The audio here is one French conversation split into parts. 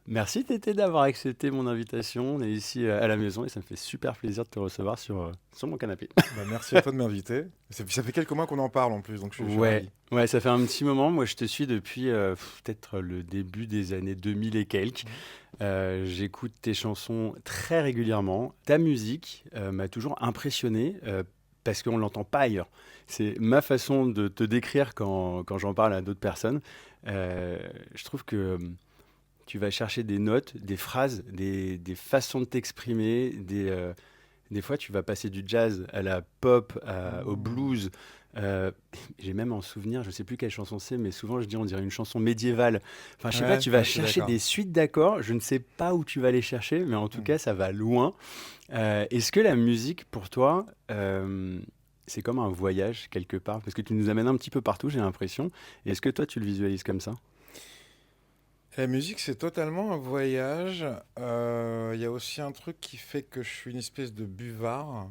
Merci Tété d'avoir accepté mon invitation. On est ici à la maison et ça me fait super plaisir de te recevoir sur mon canapé. Bah, merci à toi de m'inviter. Ça fait quelques mois qu'on en parle en plus, donc je suis Ouais, ravi. ouais, ça fait un petit moment. Moi, je te suis depuis peut-être le début des années 2000 et quelques. Mhm. J'écoute tes chansons très régulièrement. Ta musique m'a toujours impressionné parce qu'on ne l'entend pas ailleurs. C'est ma façon de te décrire quand j'en parle à d'autres personnes. Euh, je trouve que tu vas chercher des notes, des phrases, des façons de t'exprimer. Des fois, tu vas passer du jazz à la pop, au Mhm. blues. Euh, j'ai même en souvenir, je sais plus quelle chanson c'est, mais souvent je dis on dirait une chanson médiévale. Enfin, je sais pas, Ouais, tu vas ouais, je suis chercher d'accord. des suites d'accords. Je ne sais pas où tu vas les chercher, mais en tout Mhm. cas, ça va loin. Est-ce que la musique, pour toi, c'est comme un voyage quelque part? Parce que tu nous amènes un petit peu partout, j'ai l'impression. Est-ce que toi, tu le visualises comme ça? La musique, c'est totalement un voyage. Il y a aussi un truc qui fait que je suis une espèce de buvard,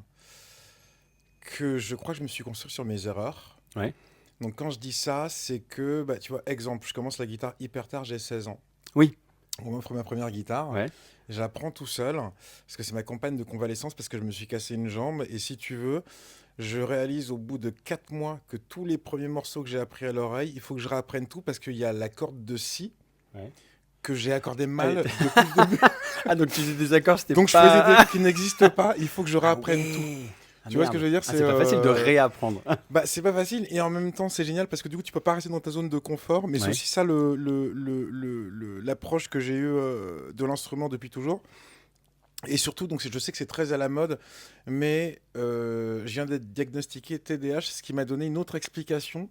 que je crois que je me suis construit sur mes erreurs. Ouais. Donc quand je dis ça, c'est que, bah, tu vois, exemple, je commence la guitare hyper tard, j'ai 16 ans. Oui. On m'offre ma première guitare, Ouais. j'apprends tout seul, parce que c'est ma compagne de convalescence, parce que je me suis cassé une jambe, et si tu veux, je réalise au bout de 4 mois que tous les premiers morceaux que j'ai appris à l'oreille, il faut que je réapprenne tout parce qu'il y a la corde de si Ouais. que j'ai accordé Allez. mal depuis le début. Ah, donc tu faisais des accords, c'était Donc je faisais des pas. trucs qui n'existent pas, il faut que je Ah réapprenne tout. ouais! Ah Tu vois ce que je merde. veux dire? Ah, c'est pas facile de réapprendre. Bah, c'est pas facile et en même temps c'est génial parce que du coup tu peux pas rester dans ta zone de confort, mais c'est Ouais. aussi ça l'approche que j'ai eue de l'instrument depuis toujours. Et surtout, donc, je sais que c'est très à la mode, mais je viens d'être diagnostiqué TDAH, ce qui m'a donné une autre explication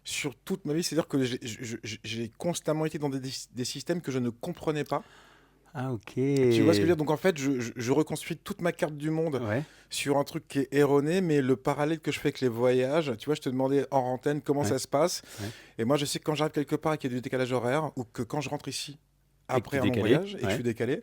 sur toute ma vie. C'est-à-dire que j'ai constamment été dans des systèmes que je ne comprenais pas. Ah OK. Tu vois ce que je veux dire? Donc en fait, je reconstruis toute ma carte du monde Ouais, sur un truc qui est erroné, mais le parallèle que je fais avec les voyages, tu vois, je te demandais hors antenne comment ouais, ça se passe. ouais. Et moi, je sais que quand j'arrive quelque part et qu'il y a du décalage horaire, ou que quand je rentre ici Et que après t'es un long décalé? voyage et que je Ouais, suis décalé,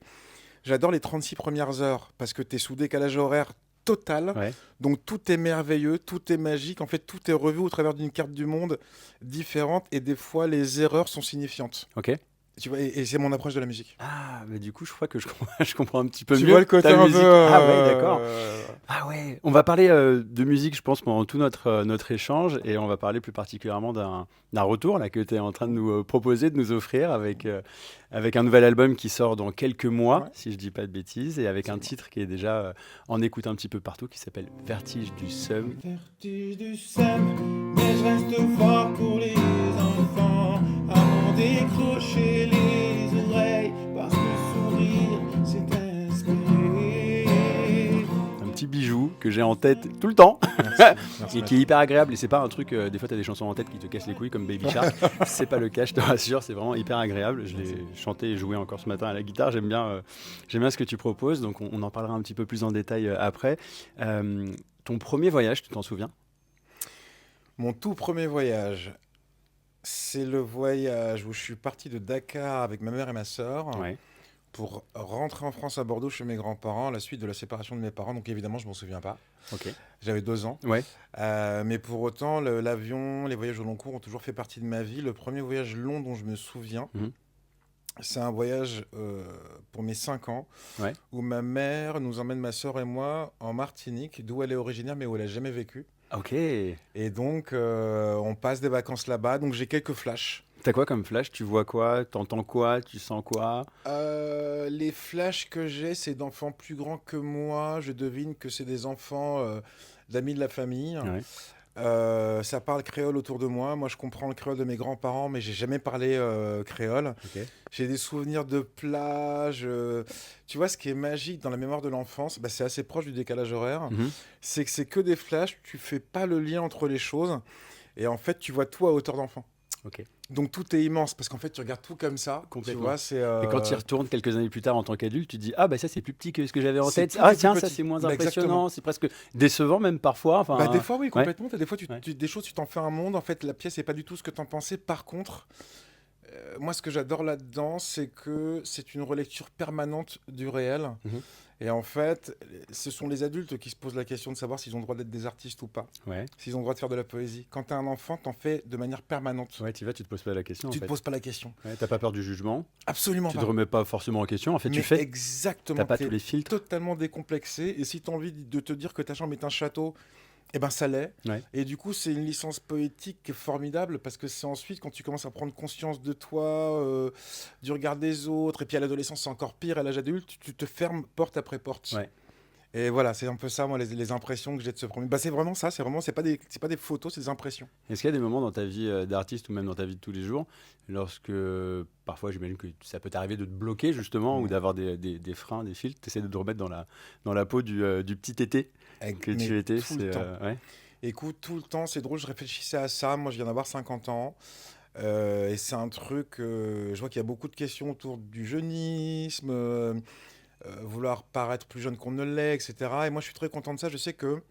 j'adore les 36 premières heures parce que tu es sous décalage horaire total. ouais. Donc tout est merveilleux, tout est magique. En fait, tout est revu au travers d'une carte du monde différente et des fois, les erreurs sont signifiantes. OK. Tu vois, et c'est mon approche de la musique. Ah, mais du coup, je crois que je comprends je comprends un petit peu Tu vois mieux le côté ta un peu... musique. Ah ouais, d'accord. Ah ouais, on va parler de musique, je pense, pendant tout notre échange, et on va parler plus particulièrement d'un retour là, que tu es en train de nous proposer, de nous offrir, avec un nouvel album qui sort dans quelques mois, Ouais, si je dis pas de bêtises, et avec un absolument. titre qui est déjà en écoute un petit peu partout, qui s'appelle Vertige du Seum. Vertige du seum, mais je reste fort pour les enfants. À m'en décrocher les oreilles, parce que sourire, c'est espérer. Un petit bijou que j'ai en tête tout le temps Merci, merci, et qui est merci. hyper agréable. Et c'est pas un truc, des fois, tu as des chansons en tête qui te cassent les couilles comme Baby Shark. C'est pas le cas, je te rassure, c'est vraiment hyper agréable. Je Merci. l'ai chanté et joué encore ce matin à la guitare. J'aime bien ce que tu proposes, donc on en parlera un petit peu plus en détail après. Euh, Ton premier voyage, tu t'en souviens? Mon tout premier voyage, c'est le voyage où je suis parti de Dakar avec ma mère et ma sœur Ouais, pour rentrer en France à Bordeaux chez mes grands-parents à la suite de la séparation de mes parents. Donc évidemment, je m'en souviens pas. ok. J'avais 2 ans. Ouais, Mais pour autant, l'avion, les voyages au long cours ont toujours fait partie de ma vie. Le premier voyage long dont je me souviens, mhm, c'est un voyage pour mes 5 ans ouais, où ma mère nous emmène, ma sœur et moi, en Martinique, d'où elle est originaire mais où elle a jamais vécu. ok. Et donc, on passe des vacances là-bas. Donc, j'ai quelques flashs. T'as quoi comme flash? Tu vois quoi? T'entends quoi? Tu sens quoi? Les flashs que j'ai, c'est d'enfants plus grands que moi. Je devine que c'est des enfants d'amis de la famille. Ouais, Ça parle créole autour de moi. Moi, je comprends le créole de mes grands-parents, mais j'ai jamais parlé créole. ok. J'ai des souvenirs de plage. Tu vois, ce qui est magique dans la mémoire de l'enfance, bah, c'est assez proche du décalage horaire. Mhm, C'est que c'est que des flashs. Tu fais pas le lien entre les choses. Et en fait, tu vois tout à hauteur d'enfant. ok. Donc tout est immense parce qu'en fait, tu regardes tout comme ça. Tu Complètement. vois, c'est Et quand tu y retournes quelques années plus tard en tant qu'adulte, tu te dis ah bah ça c'est plus petit que ce que j'avais en c'est tête. tout Ah est plus tiens, ça petit. c'est moins Bah, exactement. impressionnant, c'est presque décevant même parfois. Bah, des Enfin, fois, oui, ouais, complètement. Des fois, ouais, des choses, tu t'en fais un monde. En fait, la pièce n'est pas du tout ce que tu en pensais. Par contre, moi, ce que j'adore là-dedans, c'est que c'est une relecture permanente du réel. Mhm. Et en fait, ce sont les adultes qui se posent la question de savoir s'ils ont le droit d'être des artistes ou pas, Ouais. s'ils ont le droit de faire de la poésie. Quand tu es un enfant, t'en fais de manière permanente. Ouais, tu vas, tu te poses pas la question, Tu en te fait. poses pas la question. Ouais, t'as pas peur du jugement, Absolument tu pas. te remets pas forcément en question. En fait, tu Mais fais. exactement. T'as pas T'es tous les filtres. totalement décomplexé. Et si tu as envie de te dire que ta chambre est un château, eh ben ça l'est. Ouais. Et du coup, c'est une licence poétique qui est formidable parce que c'est ensuite quand tu commences à prendre conscience de toi, du regard des autres, et puis à l'adolescence, c'est encore pire, à l'âge adulte, tu te fermes porte après porte. Ouais. Et voilà, c'est un peu ça, moi, les impressions que j'ai de ce premier. Bah, c'est vraiment ça, c'est pas des photos, c'est des impressions. Est-ce qu'il y a des moments dans ta vie d'artiste ou même dans ta vie de tous les jours, lorsque parfois j'imagine que ça peut t'arriver de te bloquer justement ou d'avoir des freins, des filtres, tu essaies de te remettre dans la peau du petit tété que Mais tu étais. tout le temps. Ouais. Écoute, tout le temps, c'est drôle, je réfléchissais à ça. Moi, je viens d'avoir 50 ans. Et c'est un truc, je vois qu'il y a beaucoup de questions autour du jeunisme, vouloir paraître plus jeune qu'on ne l'est, etc. Et moi, je suis très content de ça. Je sais que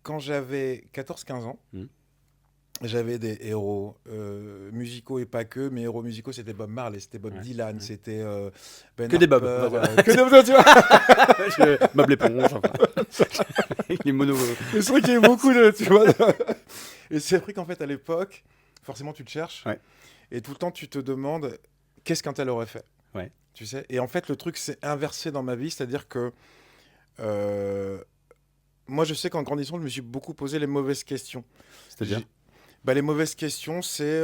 quand j'avais 14-15 ans, Mhm. j'avais des héros musicaux et pas que. Mes héros musicaux, c'était Bob Marley, c'était Bob Ouais. Dylan, Ouais. c'était Ben Que des Bob, Harper, on va dire. que des Bob, tu vois. Bob l'éponge, enfin. Les monos. Mais c'est vrai qu'il y a eu beaucoup de, tu vois. Et c'est vrai qu'en fait, à l'époque, forcément, tu te cherches. Ouais. Et tout le temps, tu te demandes qu'est-ce qu'un tel aurait fait. Ouais. Tu sais. Et en fait, le truc s'est inversé dans ma vie, c'est-à-dire que euh, moi, je sais qu'en grandissant, je me suis beaucoup posé les mauvaises questions. C'est-à-dire Les mauvaises questions, c'est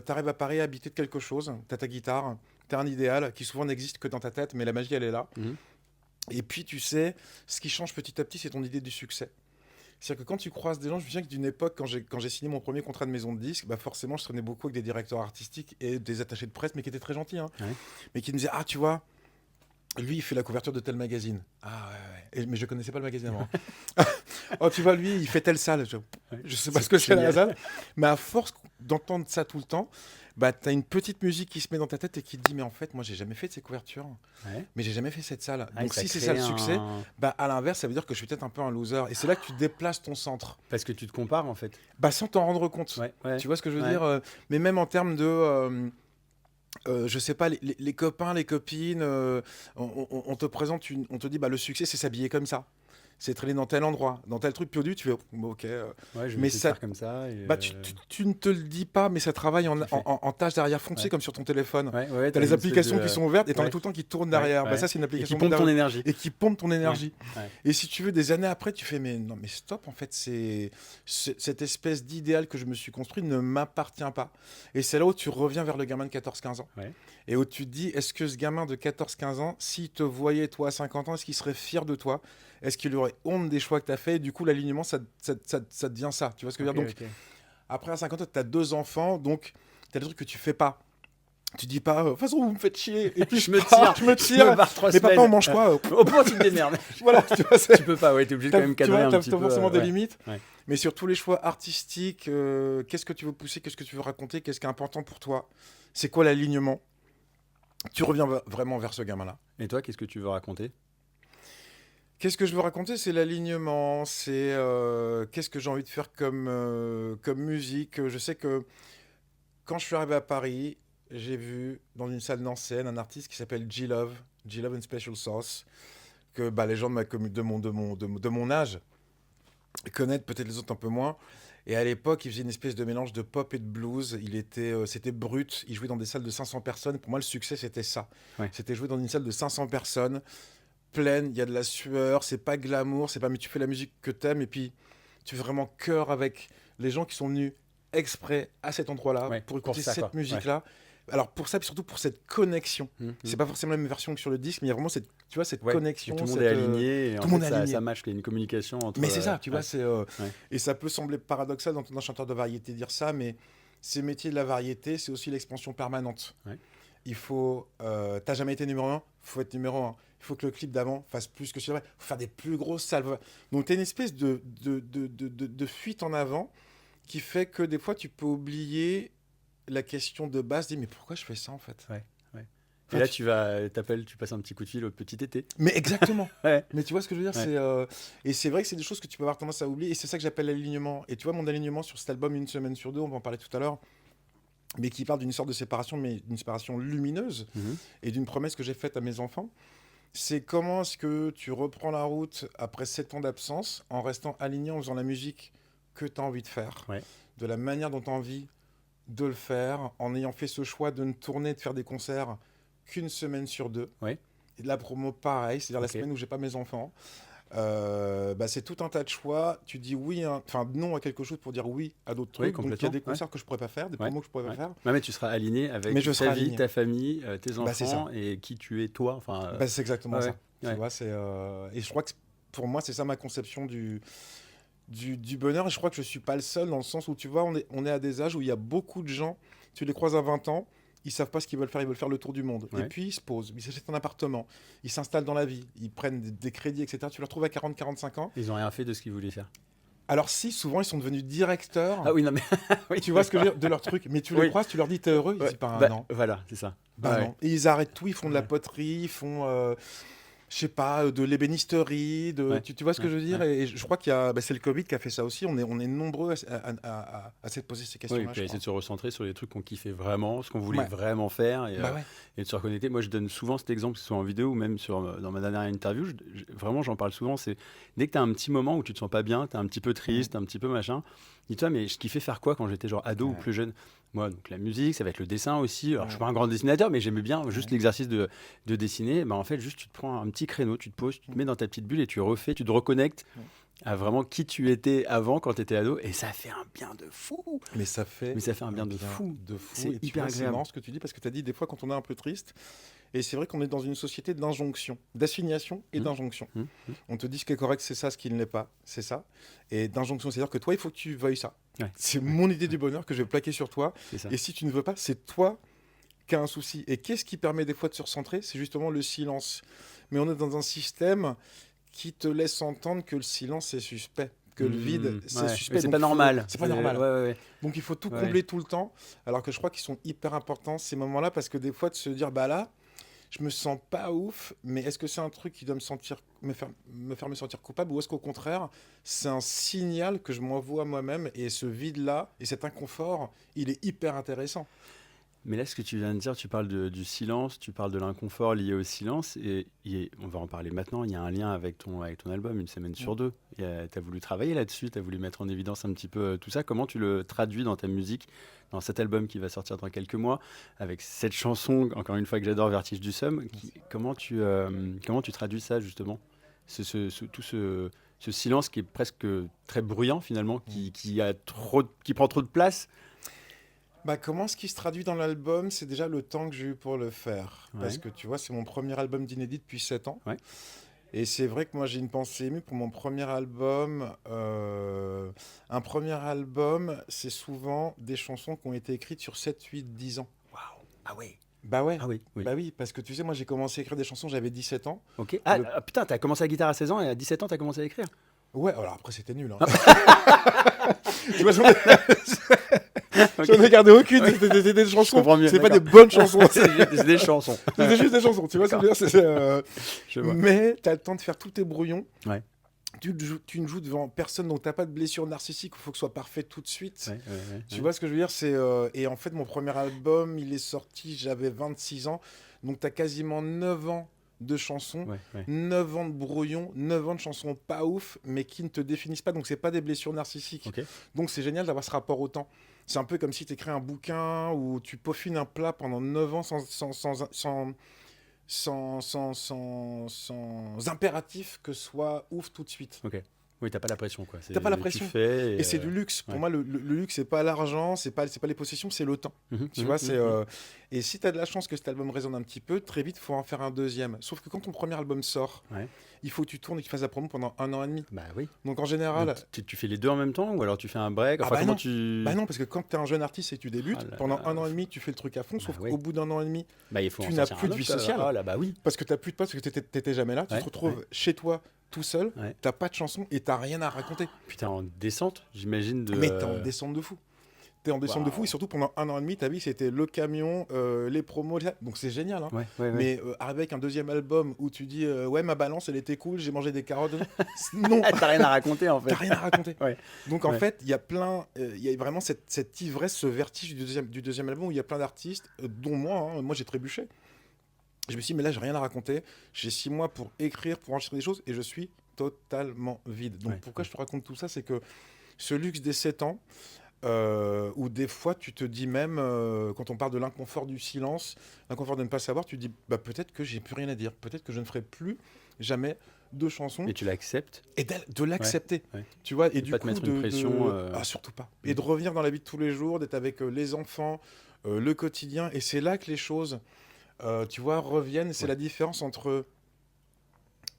t'arrives à Paris à habiter de quelque chose, t'as ta guitare, t'as un idéal qui souvent n'existe que dans ta tête, mais la magie, elle est là. Mhm. Et puis, tu sais, ce qui change petit à petit, c'est ton idée du succès. C'est-à-dire que quand tu croises des gens, je me souviens que d'une époque, quand j'ai signé mon premier contrat de maison de disque, bah forcément, je traînais beaucoup avec des directeurs artistiques et des attachés de presse, mais qui étaient très gentils, hein, Ouais. mais qui me disaient, ah, tu vois, lui, il fait la couverture de tel magazine. Ah, ouais, ouais. Mais je connaissais pas le magazine avant. Oh, tu vois, lui, il fait telle salle. Je sais pas C'est ce que c'est la génial. salle. Mais à force d'entendre ça tout le temps, bah, tu as une petite musique qui se met dans ta tête et qui te dit, mais en fait, moi, j'ai jamais fait de ces couvertures. Ouais. Mais j'ai jamais fait cette salle. Ah, Donc, et ça si c'est crée ça le succès, un- bah, à l'inverse, ça veut dire que je suis peut-être un peu un loser. Et c'est là que tu déplaces ton centre. Parce que tu te compares en fait. Bah, sans t'en rendre compte. Ouais. Ouais. Tu vois ce que je veux Ouais. dire mais même en termes de. Je sais pas, les copains, les copines, on te présente, on te dit, bah, le succès, c'est s'habiller comme ça. C'est traîner dans tel endroit, dans tel truc, puis au début, tu fais, bon, ok. Ouais, je vais Mais essayer de ça- faire comme ça. Et, Bah, tu ne te le dis pas, mais ça travaille en, Tu le fais. en tâche d'arrière-fond, tu sais, Ouais. comme sur ton téléphone. Ouais, ouais, T'as les une espèce applications de- qui sont ouvertes et t'en as ouais. tout le temps qui tournent derrière. Ouais, Bah, ouais. ça, c'est une Et qui application pompe ton énergie. et qui pompe ton énergie. Ouais. Et si tu veux, des années après, tu fais, mais non, mais stop, en fait, cette espèce d'idéal que je me suis construit ne m'appartient pas. Et c'est là où tu reviens vers le gamin de 14-15 ans. Ouais. Et où tu te dis, est-ce que ce gamin de 14-15 ans, s'il te voyait, toi, à 50 ans, est-ce qu'il serait fier de toi? Est-ce qu'il aurait honte des choix que tu as fait? Et du coup, l'alignement, ça devient ça. Tu vois ce que je veux dire? Ok, Donc, ok. après, à 50 ans, tu as 2 enfants, donc tu as des trucs que tu fais pas. Tu dis pas, de toute façon, vous me faites chier. Et puis Je me tire. je me tire. barre 3 Mais papa, semaines. on mange quoi? Au point, tu te démerdes. Voilà, tu vois, c'est. Tu peux pas, ouais, t'es obligé de quand même Tu cadrer vois, un t'as petit peu. forcément des ouais. limites. Ouais. Mais sur tous les choix artistiques, qu'est-ce que tu veux pousser? Qu'est-ce que tu veux raconter? Qu'est-ce qui est important pour toi? C'est quoi l'alignement? Tu reviens vraiment vers ce gamin-là. Et toi, qu'est-ce que tu veux raconter? Qu'est-ce que je veux raconter? C'est l'alignement, c'est qu'est-ce que j'ai envie de faire comme musique. Je sais que quand je suis arrivé à Paris, j'ai vu dans une salle d'enseigne un artiste qui s'appelle G-Love and Special Sauce, que bah, les gens de, de mon âge connaissent, peut-être les autres un peu moins. Et à l'époque, il faisait une espèce de mélange de pop et de blues. C'était brut. Il jouait dans des salles de 500 personnes. Pour moi, le succès, c'était ça. Ouais. C'était jouer dans une salle de 500 personnes, pleine, il y a de la sueur, c'est pas glamour, c'est pas mais tu fais la musique que t'aimes et puis tu fais vraiment cœur avec les gens qui sont venus exprès à cet endroit-là Ouais, pour pour écouter ça, cette quoi. musique-là. Alors pour ça, puis surtout pour cette connexion. Mhm. C'est pas forcément la même version que sur le disque, mais il y a vraiment cette, tu vois, cette Ouais, connexion. Tout le monde cette, est aligné. Et tout en le monde fait, est ça, aligné. ça match, qu'il y a une communication entre. Mais c'est ça, tu vois, ouais. c'est Ouais. et ça peut sembler paradoxal d'entendre un chanteur de variété dire ça, mais ces métiers de la variété, c'est aussi l'expansion permanente. Ouais. Il faut, t'as jamais été numéro 1, faut être numéro 1. Il faut que le clip d'avant fasse plus que celui-là. Il faut faire des plus grosses salves. Donc t'as une espèce de fuite en avant qui fait que des fois tu peux oublier la question de base, dis mais pourquoi je fais ça en fait? Ouais. Enfin, Et là, tu passes un petit coup de fil au petit été. Mais exactement. Ouais. Mais tu vois ce que je veux dire, Ouais. et c'est vrai que c'est des choses que tu peux avoir tendance à oublier, et c'est ça que j'appelle l'alignement. Et tu vois, mon alignement sur cet album Une semaine sur deux, on va en parler tout à l'heure, mais qui parle d'une sorte de séparation, mais d'une séparation lumineuse, Mhm. et d'une promesse que j'ai faite à mes enfants. C'est comment est-ce que tu reprends la route après 7 ans d'absence, en restant aligné, en faisant la musique que tu as envie de faire, Ouais. de la manière dont tu as envie de le faire, en ayant fait ce choix de ne tourner, de faire des concerts qu'une semaine sur 2. Ouais. Et de la promo, pareil, c'est-à-dire la Ok. semaine où j'ai pas mes enfants. C'est tout un tas de choix. Tu dis oui, enfin non à quelque chose pour dire oui à d'autres Oui, trucs. Donc il y a complètement, des ouais. concerts que je pourrais pas faire, des Ouais, promos que je pourrais ouais. pas faire. Ouais, mais tu seras aligné avec Mais je serai ta vie, aligné. ta famille, tes Bah, c'est enfants et qui tu es toi. Enfin, C'est exactement ouais, ça. ouais, Tu ouais. vois, et je crois que pour moi, c'est ça ma conception du bonheur. Et je crois que je suis pas le seul dans le sens où tu vois, on est à des âges où il y a beaucoup de gens, tu les croises à 20 ans, ils savent pas ce qu'ils veulent faire le tour du monde. Ouais. Et puis ils se posent, ils s'achètent un appartement, ils s'installent dans la vie, ils prennent des crédits, etc. Tu les retrouves à 40-45 ans. Ils n'ont rien fait de ce qu'ils voulaient faire. Alors si, souvent, ils sont devenus directeurs. Ah oui, non mais oui, Tu vois ce que je veux dire de leur truc. Mais tu les Oui. croises, tu leur dis t'es heureux, ils Ouais, disent pas bah, non. voilà, c'est ça. Bah Ouais. non. Et ils arrêtent tout, ils font de la Ouais. poterie, ils font, je sais pas, de l'ébénisterie, Ouais. tu vois ce que Ouais. je veux dire. Ouais. Et je crois c'est le Covid qui a fait ça aussi. On est nombreux à s'être posé ces Oui, et questions-là, puis je essayer de crois. se recentrer sur les trucs qu'on kiffait vraiment, ce qu'on voulait Ouais. vraiment faire Bah ouais. et de se reconnecter. Moi, je donne souvent cet exemple, que ce soit en vidéo ou même dans ma dernière interview. Vraiment, j'en parle souvent. C'est dès que tu as un petit moment où tu te sens pas bien, tu es un petit peu triste, un petit peu machin, dis-toi, mais je kiffais faire quoi quand j'étais genre ado ou Ouais. plus jeune? Moi, donc la musique, ça va être le dessin aussi. Alors, je suis Ouais. pas un grand dessinateur, mais j'aimais bien juste Ouais. l'exercice de dessiner. Bah, en fait, juste tu te prends un petit créneau, tu te poses, tu te mets dans ta petite bulle et tu refais, tu te reconnectes Ouais. à vraiment qui tu étais avant quand tu étais ado. Et ça fait un bien de fou. Mais ça fait Mais ça fait un bien de fou. C'est Et tu hyper vois, c'est agréable. marrant ce que tu dis parce que tu as dit des fois quand on est un peu triste. Et c'est vrai qu'on est dans une société d'injonction, d'assignation et Mmh. d'injonction. Mmh. Mmh. On te dit ce qui est correct, c'est ça, ce qui ne l'est pas, c'est ça. Et d'injonction, c'est-à-dire que toi, il faut que tu veuilles ça. Ouais. C'est mon idée du bonheur que je vais plaquer sur toi. C'est ça. Et si tu ne veux pas, c'est toi qui as un souci. Et qu'est-ce qui permet des fois de se recentrer? C'est justement le silence. Mais on est dans un système qui te laisse entendre que le silence est suspect. Que le vide, Mmh. c'est Ouais. suspect. Mais c'est donc pas il faut- normal. C'est pas normal. Ouais, ouais, ouais. Donc il faut tout Ouais. combler tout le temps, alors que je crois qu'ils sont hyper importants ces moments-là, parce que des fois de se dire, bah là, je me sens pas ouf, mais est-ce que c'est un truc qui doit me faire me sentir coupable, ou est-ce qu'au contraire, c'est un signal que je m'envoie à moi-même, et ce vide-là, et cet inconfort, il est hyper intéressant. Mais là, ce que tu viens de dire, tu parles du silence, tu parles de l'inconfort lié au silence, et on va en parler maintenant. Il y a un lien avec ton album, Une semaine sur deux. Tu as voulu travailler là-dessus, tu as voulu mettre en évidence un petit peu tout ça. Comment tu le traduis dans ta musique, dans cet album qui va sortir dans quelques mois, avec cette chanson, encore une fois que j'adore, Vertige du Somme. Comment tu traduis ça, justement? Tout ce silence qui est presque très bruyant, finalement, qui prend trop de place. Bah, comment ce qui se traduit dans l'album, c'est déjà le temps que j'ai eu pour le faire. Ouais. Parce que tu vois, c'est mon premier album d'inédit depuis 7 ans. Ouais. Et c'est vrai que moi, j'ai une pensée émue pour mon premier album. Un premier album, c'est souvent des chansons qui ont été écrites sur 7, 8, 10 ans. Waouh. Ah oui. Bah ouais. Ah oui, oui. Bah oui, parce que tu sais, moi, j'ai commencé à écrire des chansons, j'avais 17 ans. Ok. Le- Putain, t'as commencé la guitare à 16 ans et à 17 ans, t'as commencé à écrire. Ouais, alors après, c'était nul. Hein. Tu vois, j'en ai gardé aucune. Oui. C'était des chansons. comprends mieux, C'est pas d'accord. des bonnes chansons. C'est des chansons. C'était juste des chansons. Tu vois ce que je veux dire? Je vois. Mais tu as le temps de faire tous tes brouillons. Ouais. Tu ne joues devant personne, donc tu n'as pas de blessure narcissique. Il faut que ce soit parfait tout de suite. Ouais, ouais. Tu vois ce que je veux dire? Et en fait, mon premier album, il est sorti, j'avais 26 ans. Donc tu as quasiment 9 ans de chansons, Ouais. 9 ans de brouillons, 9 ans de chansons pas ouf, mais qui ne te définissent pas. Donc c'est pas des blessures narcissiques. Ok. Donc c'est génial d'avoir ce rapport au temps. C'est un peu comme si tu écris un bouquin où tu peaufines un plat pendant 9 ans sans impératif que ce soit ouf tout de suite. Ok. Oui, t'as pas la pression, quoi. T'as pas la Tu pression. fais Et c'est du luxe. Pour ouais. moi, le luxe, c'est pas l'argent, c'est pas les possessions, c'est le temps. Tu vois, et si tu as de la chance que cet album résonne un petit peu, très vite, il faut en faire un deuxième. Sauf que quand ton premier album sort, Ouais. il faut que tu tournes et que tu fasses la promo pendant 1 an et demi. Bah oui. Donc en général, Donc, tu fais les deux en même temps ou alors tu fais un break? Enfin, bah comment non. tu. bah non, parce que quand tu es un jeune artiste et que tu débutes, Ah là pendant là. 1 an et demi, tu fais le truc à fond, sauf oui. qu'au bout d'1 an et demi, Bah, il faut tu en n'as sortir plus un de vie autre, sociale. Ah là, bah oui. parce que tu n'as plus de poste, parce que tu n'étais jamais là, tu Ouais, te retrouves chez toi tout seul, Ouais. t'as pas de chanson et t'as rien à raconter. Putain, en descente, j'imagine de. Mais t'es en descente de fou. t'es en descente de fou, Waouh. et surtout pendant 1 an et demi, ta vie c'était le camion, les promos, donc c'est génial, hein. Ouais. Mais avec un deuxième album où tu dis ouais, ma balance elle était cool, j'ai mangé des carottes, non, T'as rien à raconter en fait. t'as rien à raconter. Ouais. Donc en Ouais. fait, il y a il y a vraiment cette ivresse, ce vertige du deuxième album où il y a plein d'artistes, dont moi, hein, moi j'ai trébuché. Je me suis dit, mais là, j'ai rien à raconter. J'ai 6 mois pour écrire, pour enregistrer des choses, et je suis totalement vide. Donc, Ouais. pourquoi je te raconte tout ça, c'est que ce luxe des 7 ans, où des fois, tu te dis même, quand on parle de l'inconfort du silence, l'inconfort de ne pas savoir, tu te dis, bah, peut-être que j'ai plus rien à dire. Peut-être que je ne ferai plus jamais de chansons. Et tu l'acceptes. Et de l'accepter. Ouais. Tu vois, et De du pas te coup, mettre une pression, Ah, surtout pas. Et de revenir dans la vie de tous les jours, d'être avec les enfants, le quotidien. Et c'est là que les choses, tu vois, reviennent. C'est Ouais. la différence entre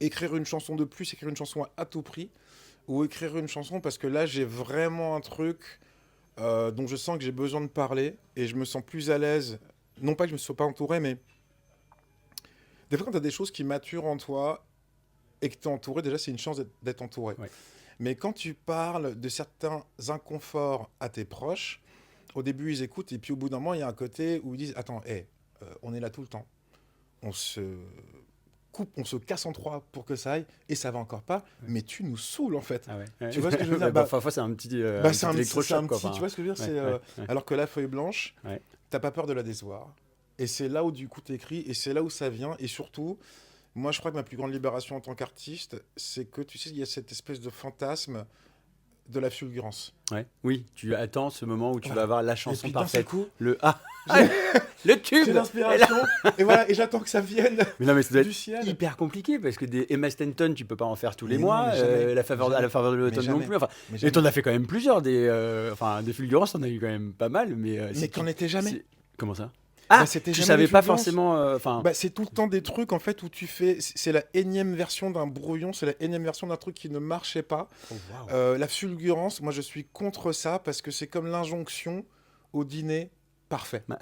écrire une chanson de plus, écrire une chanson à tout prix, ou écrire une chanson parce que là, j'ai vraiment un truc dont je sens que j'ai besoin de parler, et je me sens plus à l'aise. Non pas que je me sois pas entouré, mais des fois, quand tu as des choses qui maturent en toi et que tu es entouré, déjà, c'est une chance d'être entouré. Ouais. Mais quand tu parles de certains inconforts à tes proches, au début, ils écoutent, et puis au bout d'un moment, il y a un côté où ils disent, attends, on est là tout le temps. On se coupe, on se casse en trois pour que ça aille, et ça va encore pas, mais tu nous saoules, en fait. Ah ouais. Tu vois ce que je veux dire? Ouais, Bah, parfois, c'est un petit, Bah, c'est un électrochoc, quoi. petit, Enfin, tu vois ce que je veux dire? ouais, C'est, ouais. alors que la feuille blanche, Ouais. t'as pas peur de la décevoir. Et c'est là où, du coup, t'écris, et c'est là où ça vient, et surtout, moi, je crois que ma plus grande libération en tant qu'artiste, c'est que, tu sais, il y a cette espèce de fantasme de la fulgurance. Ouais. Oui, tu attends ce moment où tu vas avoir la chanson et puis d'un seul parfaite. coup, Le j'ai le tube. j'ai l'inspiration, et voilà, et j'attends que ça vienne Mais non, mais ça doit du être ciel. hyper compliqué parce que des Emma Stanton, tu peux pas en faire tous les Mais non, mois. mais jamais, à la faveur de mais l'automne non jamais. plus. Enfin, Mais, et jamais. t'en as fait quand même plusieurs. Des fulgurances, t'en as eu quand même pas mal. Mais Mais qu'en était jamais. Comment ça? Bah, Ah, c'était tu jamais savais des pas fulgurances. forcément. Enfin, Bah, c'est tout le temps des trucs, en fait, où tu fais... C'est la énième version d'un brouillon, c'est la énième version d'un truc qui ne marchait pas. oh, waouh. La fulgurance, moi, je suis contre ça, parce que c'est comme l'injonction au dîner parfait. Ouais.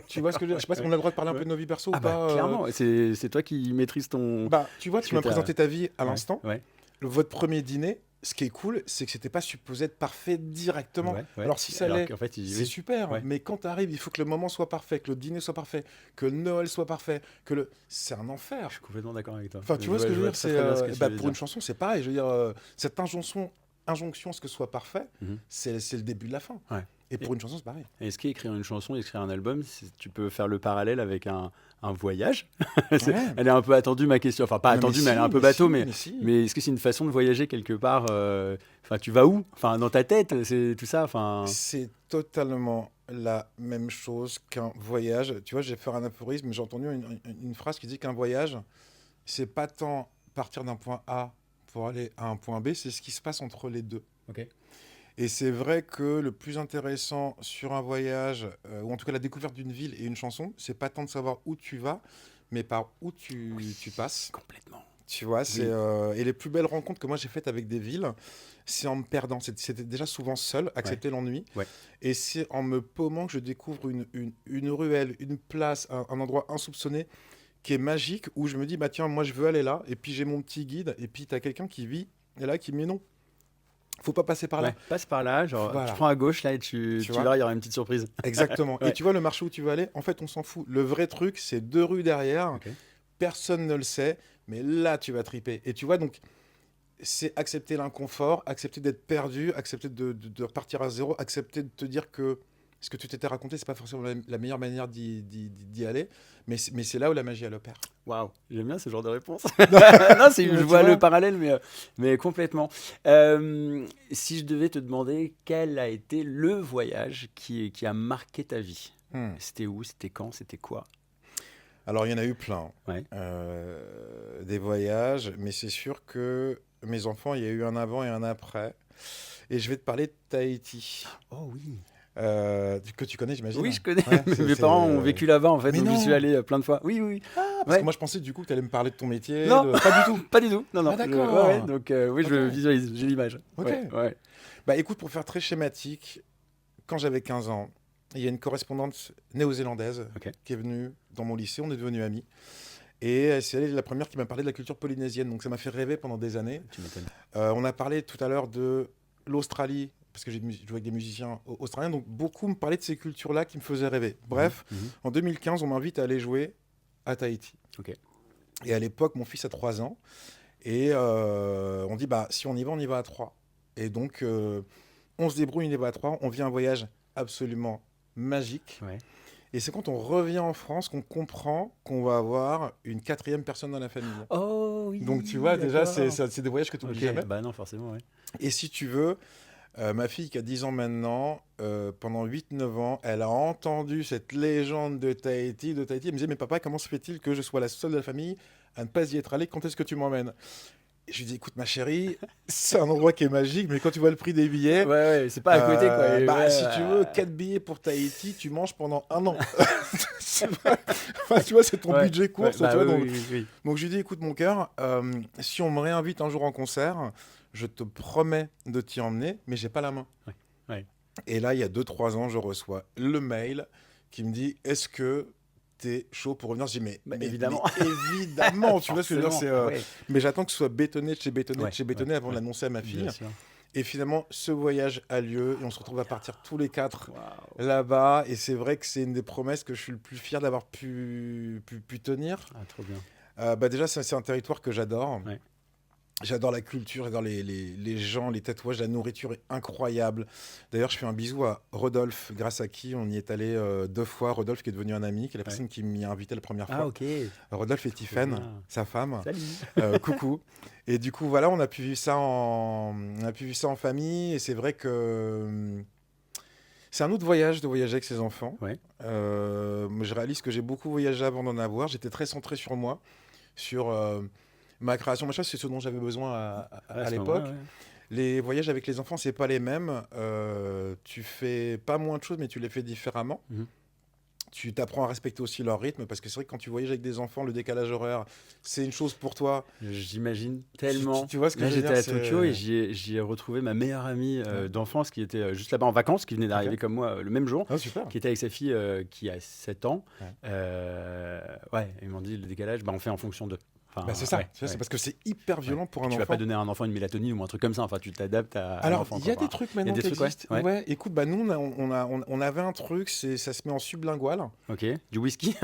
Tu vois ce que je veux dire? Je sais pas si on a le droit de parler un Ouais. peu de nos vies perso Ah ou bah pas. clairement, c'est toi qui maîtrises ton. Bah, tu vois, Parce tu que m'as t'as- présenté ta vie à Ouais, l'instant. Ouais. Votre premier dîner, ce qui est cool, c'est que c'était pas supposé être parfait directement. Ouais. Alors, si ça Alors l'est, qu'en fait, c'est super. Ouais. Mais quand tu arrives, il faut que le moment soit parfait, que le dîner soit parfait, que Noël soit parfait, que le... C'est un enfer. Je suis complètement d'accord avec toi. Enfin, tu vois ce que je veux dire, très, c'est très bien ce que tu bah, veux pour dire. une chanson, c'est pareil. Je veux dire, cette injonction à ce que ce soit parfait, Mhm. c'est le début de la fin. Ouais. Et pour une chanson, c'est pareil. Est-ce qu'écrire une chanson, écrire un album, tu peux faire le parallèle avec un voyage? Ouais. Elle est un peu attendue, ma question. Enfin, pas Non, attendue, mais si, elle est un peu bateau. si, Mais, si. mais est-ce que c'est une façon de voyager quelque part? Enfin, tu vas où? Enfin, dans ta tête, c'est tout ça. Enfin, C'est totalement la même chose qu'un voyage. Tu vois, j'ai fait un aphorisme, j'ai entendu une phrase qui dit qu'un voyage, c'est pas tant partir d'un point A pour aller à un point B, c'est ce qui se passe entre les deux. ok. Et c'est vrai que le plus intéressant sur un voyage, ou en tout cas la découverte d'une ville et une chanson, c'est pas tant de savoir où tu vas, mais par où tu passes. Complètement. Tu vois, c'est Oui. et les plus belles rencontres que moi j'ai faites avec des villes, c'est en me perdant. C'était déjà souvent seul, accepter l'ennui. Ouais. Et c'est en me paumant que je découvre une ruelle, une place, un endroit insoupçonné qui est magique, où je me dis, bah tiens, moi je veux aller là. Et puis j'ai mon petit guide, et puis tu as quelqu'un qui vit, et là qui me dit non, faut pas passer par là. Ouais, passe par là, genre, Voilà. tu prends à gauche là et tu vois. verras, il y aura une petite surprise. Exactement. Ouais. Et tu vois, le marché où tu vas aller, en fait, on s'en fout. Le vrai truc, c'est 2 rues derrière. Ok. Personne ne le sait, mais là, tu vas triper. Et tu vois, donc, c'est accepter l'inconfort, accepter d'être perdu, accepter de repartir à zéro, accepter de te dire que ce que tu t'étais raconté, c'est pas forcément la meilleure manière d'y aller, mais c'est là où la magie, elle opère. Waouh, j'aime bien ce genre de réponse. Non, je Tu vois vois. le parallèle, mais complètement. Si je devais te demander quel a été le voyage qui a marqué ta vie, c'était où, c'était quand, c'était quoi? Alors, il y en a eu plein. Ouais. Des voyages, mais c'est sûr que mes enfants, il y a eu un avant et un après. Et je vais te parler de Tahiti, Oh oui. que tu connais, j'imagine. Oui, je connais. Ouais, Mes parents ont vécu là-bas en fait, Mais donc j'y non. suis allé plein de fois. Oui, oui. Parce Ouais. que moi, je pensais du coup que tu allais me parler de ton métier. Non. Pas du tout. Pas du tout. Non, non. Ah, d'accord. Ouais, donc oui, je Ok. visualise, j'ai l'image. Ok. Ouais. Bah écoute, pour faire très schématique, quand j'avais 15 ans, il y a une correspondante néo-zélandaise Ok. qui est venue dans mon lycée, on est devenus amis. Et c'est elle la première qui m'a parlé de la culture polynésienne, donc ça m'a fait rêver pendant des années. Tu m'étonnes. On a parlé tout à l'heure de l'Australie, parce que j'ai joué avec des musiciens australiens, donc beaucoup me parlaient de ces cultures-là qui me faisaient rêver. Bref, en 2015, on m'invite à aller jouer à Tahiti. Ok. Et à l'époque, mon fils a 3 ans. Et on dit, bah, si on y va à 3. Et donc, on se débrouille, on y va à 3. On vit un voyage absolument magique. Ouais. Et c'est quand on revient en France qu'on comprend qu'on va avoir une 4e personne dans la famille. Oh oui. Donc, tu vois, déjà, d'accord. c'est des voyages que tu n'oublies jamais. Bah non, forcément, ouais. Et si tu veux, ma fille qui a 10 ans maintenant, pendant 8-9 ans, elle a entendu cette légende de Tahiti. Elle me disait, mais papa, comment se fait-il que je sois la seule de la famille à ne pas y être allé? Quand est-ce que tu m'emmènes? Et je lui dis, écoute ma chérie, c'est un endroit qui est magique, mais quand tu vois le prix des billets, Ouais, c'est pas à côté, quoi. Et bah, ouais, si tu veux, 4 billets pour Tahiti, tu manges pendant 1 an. C'est vrai. Enfin, tu vois, c'est ton budget course. bah tu vois, oui, donc, oui. donc je lui dis, écoute mon cœur, si on me réinvite un jour en concert, je te promets de t'y emmener, mais j'ai pas la main. Ouais. Et là, il y a 2-3 ans, je reçois le mail qui me dit, est-ce que t'es chaud pour revenir? Je dis, mais évidemment. mais évidemment, tu vois ce que je veux dire, c'est, Ouais. mais j'attends que ce soit bétonné de chez bétonné, de chez bétonné Ouais, avant de l'annoncer à ma fille. Bien sûr. Et finalement, ce voyage a lieu et on se retrouve à partir tous les 4 Waouh. là-bas. Et c'est vrai que c'est une des promesses que je suis le plus fier d'avoir pu tenir. Ah, trop bien. Bah déjà, c'est un territoire que j'adore. Ouais. J'adore la culture, j'adore les gens, les tatouages, la nourriture est incroyable. D'ailleurs, je fais un bisou à Rodolphe, grâce à qui on y est allé 2 fois. Rodolphe qui est devenu un ami, qui est la personne qui m'y a invité la première fois. Ah, ok. Rodolphe et Tiffen, bien. sa femme. Salut. Coucou. Et du coup, voilà, on a pu vivre ça en famille. Et c'est vrai que c'est un autre voyage de voyager avec ses enfants. Ouais. Moi, je réalise que j'ai beaucoup voyagé avant d'en avoir. J'étais très centré sur moi, sur ma création, machin. C'est ce dont j'avais besoin à ce l'époque. moment-là, ouais. Les voyages avec les enfants, c'est pas les mêmes. Tu fais pas moins de choses, mais tu les fais différemment. Mhm. Tu t'apprends à respecter aussi leur rythme, parce que c'est vrai que quand tu voyages avec des enfants, le décalage horaire, c'est une chose pour toi. J'imagine tellement. Tu vois ce que Là, je veux j'étais dire, à c'est- Tokyo et j'y ai retrouvé ma meilleure amie d'enfance qui était juste là-bas en vacances, qui venait d'arriver Ok. comme moi le même jour, Ah, super. qui était avec sa fille qui a 7 ans. Ouais. Ouais, ils m'ont dit le décalage, bah, on fait en fonction de. Enfin, Bah, c'est ça, ouais, c'est ouais. parce que c'est hyper violent pour un Tu enfant. vas pas donner à un enfant une mélatonine ou un truc comme ça. Enfin, tu t'adaptes à Alors, l'enfant. il y a quoi. des trucs maintenant des qui trucs, ouais. existent. Ouais. Ouais, écoute, bah, nous, on avait un truc, ça se met en sublingual. Ok, du whisky.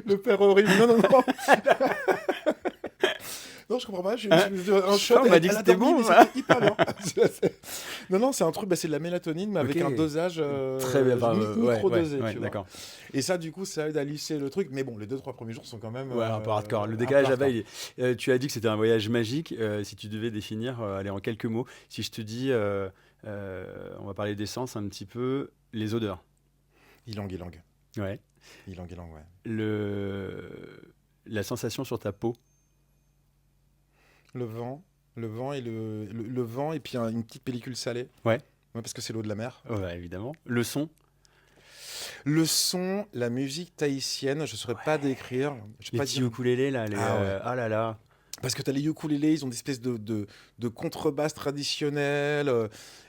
Le père horrible. Non, non, non. Non, je comprends pas. Un shot. on m'a dit que a c'était dormi, bon, mais voilà. c'était hyper bien. Non, non, c'est un truc, bah, c'est de la mélatonine, mais avec Ok. un dosage Très bien. Enfin, micro-dosé. ouais, tu vois. d'accord. Et ça, du coup, ça aide à lisser le truc. Mais bon, les 2-3 premiers jours sont quand même. Ouais, un peu hardcore. Le un décalage peu là-bas, hardcore. tu as dit que c'était un voyage magique. Si tu devais définir, allez, en quelques mots, si je te dis, on va parler d'essence un petit peu, les odeurs. Ilang, Ouais. ouais. La sensation sur ta peau. Le vent et le vent et puis une petite pellicule salée. Ouais. Ouais, parce que c'est l'eau de la mer. Ouais, évidemment. Le son. Le son, la musique tahitienne, je saurais pas décrire. Je sais Les pas petits dire. ukulélés, là. Ah ouais. Ah là là. Parce que tu as les ukulélés, ils ont des espèces de contrebasse traditionnelle.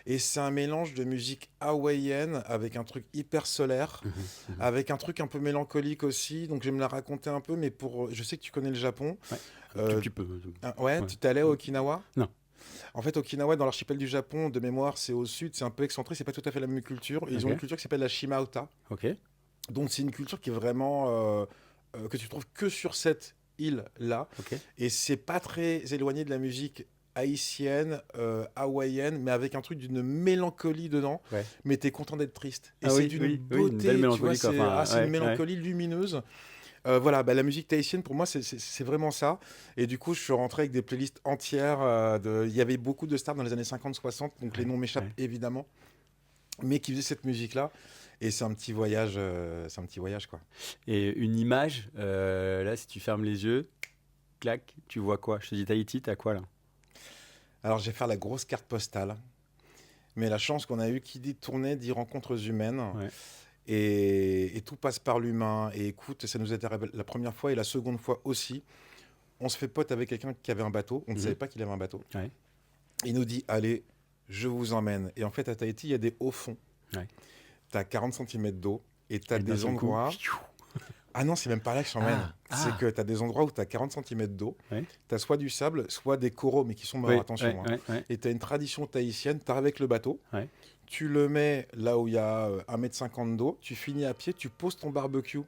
Et c'est un mélange de musique hawaïenne avec un truc hyper solaire, avec un truc un peu mélancolique aussi. Donc je vais me la raconter un peu, mais je sais que tu connais le Japon. Ouais. Tu peux. Ouais, Ouais. tu t'es allé à Okinawa? Non. En fait, Okinawa, dans l'archipel du Japon, de mémoire, c'est au sud, c'est un peu excentré, c'est pas tout à fait la même culture. Et ils ont Ok. une culture qui s'appelle la Shimauta. Ok. Donc c'est une culture qui est vraiment que tu trouves que sur cette île-là. Ok. Et c'est pas très éloigné de la musique haïtienne, hawaïenne, mais avec un truc d'une mélancolie dedans. Ouais. Mais t'es content d'être triste. Et Ah c'est oui, d'une oui, beauté, une belle tu mélancolie, vois, quoi. c'est Enfin, c'est une ouais, mélancolie lumineuse. Voilà, bah, la musique tahitienne, pour moi, c'est vraiment ça. Et du coup, je suis rentré avec des playlists entières. Il y avait beaucoup de stars dans les années 50-60, donc les noms m'échappent évidemment, mais qui faisaient cette musique-là. Et c'est un petit voyage, quoi. Et une image, là, si tu fermes les yeux, clac, tu vois quoi? Je te dis Tahiti, t'as quoi là? Alors, je vais faire la grosse carte postale. Mais la chance qu'on a eue, qui dit tournée, dit rencontres humaines. Ouais. Et tout passe par l'humain. Et écoute, ça nous est arrivé la première fois et la seconde fois aussi. On se fait pote avec quelqu'un qui avait un bateau. On ne savait pas qu'il avait un bateau. Ouais. Il nous dit, allez, je vous emmène. Et en fait, à Tahiti, il y a des hauts fonds. Ouais. Tu as 40 cm d'eau et tu as Et d'un des seul coup, endroits Ah non, c'est même pas là que je t'emmène. Ah. C'est que tu as des endroits où tu as 40 cm d'eau, Ouais. tu as soit du sable, soit des coraux, mais qui sont morts, Oui, attention. ouais, Hein. ouais, ouais. Et tu as une tradition tahitienne, tu arrives avec le bateau, Ouais. tu le mets là où il y a 1,50 m d'eau, tu finis à pied, tu poses ton barbecue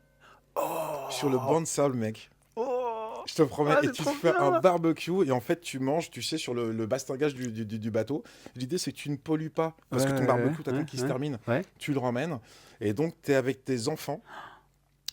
sur le banc de sable, mec. Oh. Je te promets, Ah, et c'est tu te trop fais un bien. barbecue et en fait tu manges, tu sais, sur le bastingage du bateau. L'idée c'est que tu ne pollues pas parce que ton barbecue, t'attends qu'il se termine, ouais. tu le ramènes et donc tu es avec tes enfants.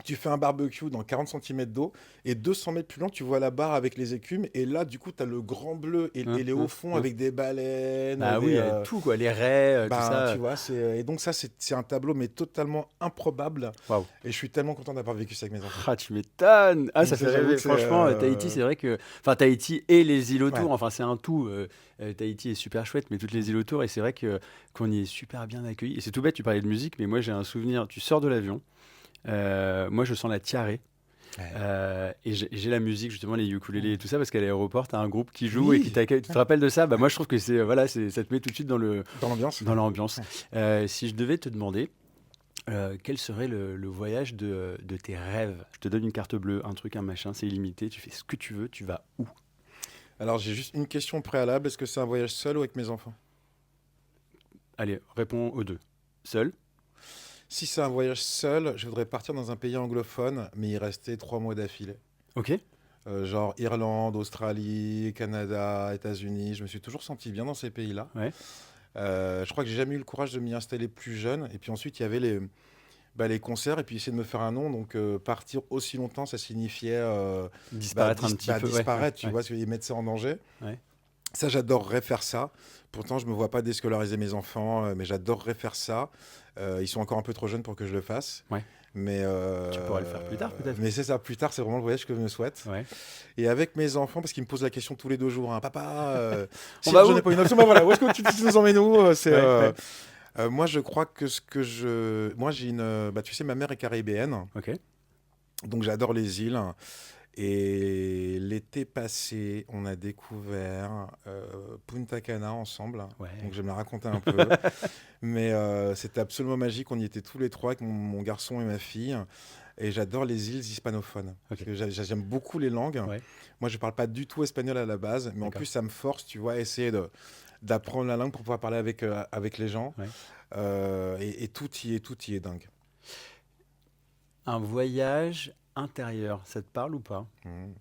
Tu fais un barbecue dans 40 cm d'eau et 200 mètres plus loin, tu vois la barre avec les écumes. Et là, du coup, tu as le grand bleu et les hauts fonds avec des baleines. Bah oui, tout quoi, les raies, tout Ben, ça. tu vois, et donc ça, c'est un tableau, mais totalement improbable. Waouh. Et je suis tellement content d'avoir vécu ça avec mes enfants. Ah, tu m'étonnes. Ah, ça Donc ça, fait j'avoue rêver. que c'est... Franchement, Tahiti, c'est vrai que. Enfin, Tahiti et les îles Ouais. autour, enfin, c'est un tout. Tahiti est super chouette, mais toutes les îles autour, et c'est vrai qu'on y est super bien accueillis. Et c'est tout bête, tu parlais de musique, mais moi, j'ai un souvenir. Tu sors de l'avion, moi, je sens la tiare. Ouais. Et j'ai la musique, justement, les ukulélés et tout ça, parce qu'à l'aéroport, t'as un groupe qui joue Oui. et qui t'accueille. Tu te rappelles de ça? Bah, moi, je trouve que voilà, ça te met tout de suite dans Dans l'ambiance. l'ambiance. Si je devais te demander, quel serait le voyage de tes rêves? Je te donne une carte bleue, un truc, un machin, c'est illimité, tu fais ce que tu veux, tu vas où? Alors, j'ai juste une question préalable. Est-ce que c'est un voyage seul ou avec mes enfants? Allez, réponds aux deux. Seul? Si c'est un voyage seul, je voudrais partir dans un pays anglophone, mais y rester 3 mois d'affilée. Ok. Genre Irlande, Australie, Canada, États-Unis. Je me suis toujours senti bien dans ces pays-là. Ouais. Je crois que j'ai jamais eu le courage de m'y installer plus jeune. Et puis ensuite, il y avait les concerts et puis essayer de me faire un nom. Donc partir aussi longtemps, ça signifiait Disparaître un petit peu. disparaître, Ouais, tu ouais, vois, et mettre ça en danger. ouais. Ça, j'adorerais faire ça. Pourtant, je me vois pas déscolariser mes enfants, mais j'adorerais faire ça. Ils sont encore un peu trop jeunes pour que je le fasse. Ouais. Mais Tu pourras le faire plus tard, peut-être. Mais c'est ça, plus tard, c'est vraiment le voyage que je me souhaite. Ouais. Et avec mes enfants, parce qu'ils me posent la question tous les 2 jours, hein, papa, On si va je où? n'ai pas une option, bah voilà, où est-ce que tu nous emmènes où Ouais. moi, je crois que moi, j'ai tu sais, ma mère est caribéenne, Ok. donc j'adore les îles. Et l'été passé, on a découvert Punta Cana ensemble. Ouais. Donc je vais me la raconter un peu. Mais c'était absolument magique. On y était tous les trois avec mon garçon et ma fille. Et j'adore les îles hispanophones. Ok. Parce que j'aime beaucoup les langues. Ouais. Moi, je parle pas du tout espagnol à la base. Mais en D'accord. plus, ça me force, tu vois, à essayer d'apprendre la langue pour pouvoir parler avec les gens. Ouais. Et tout y est dingue. Un voyage intérieur, ça te parle ou pas? Mm.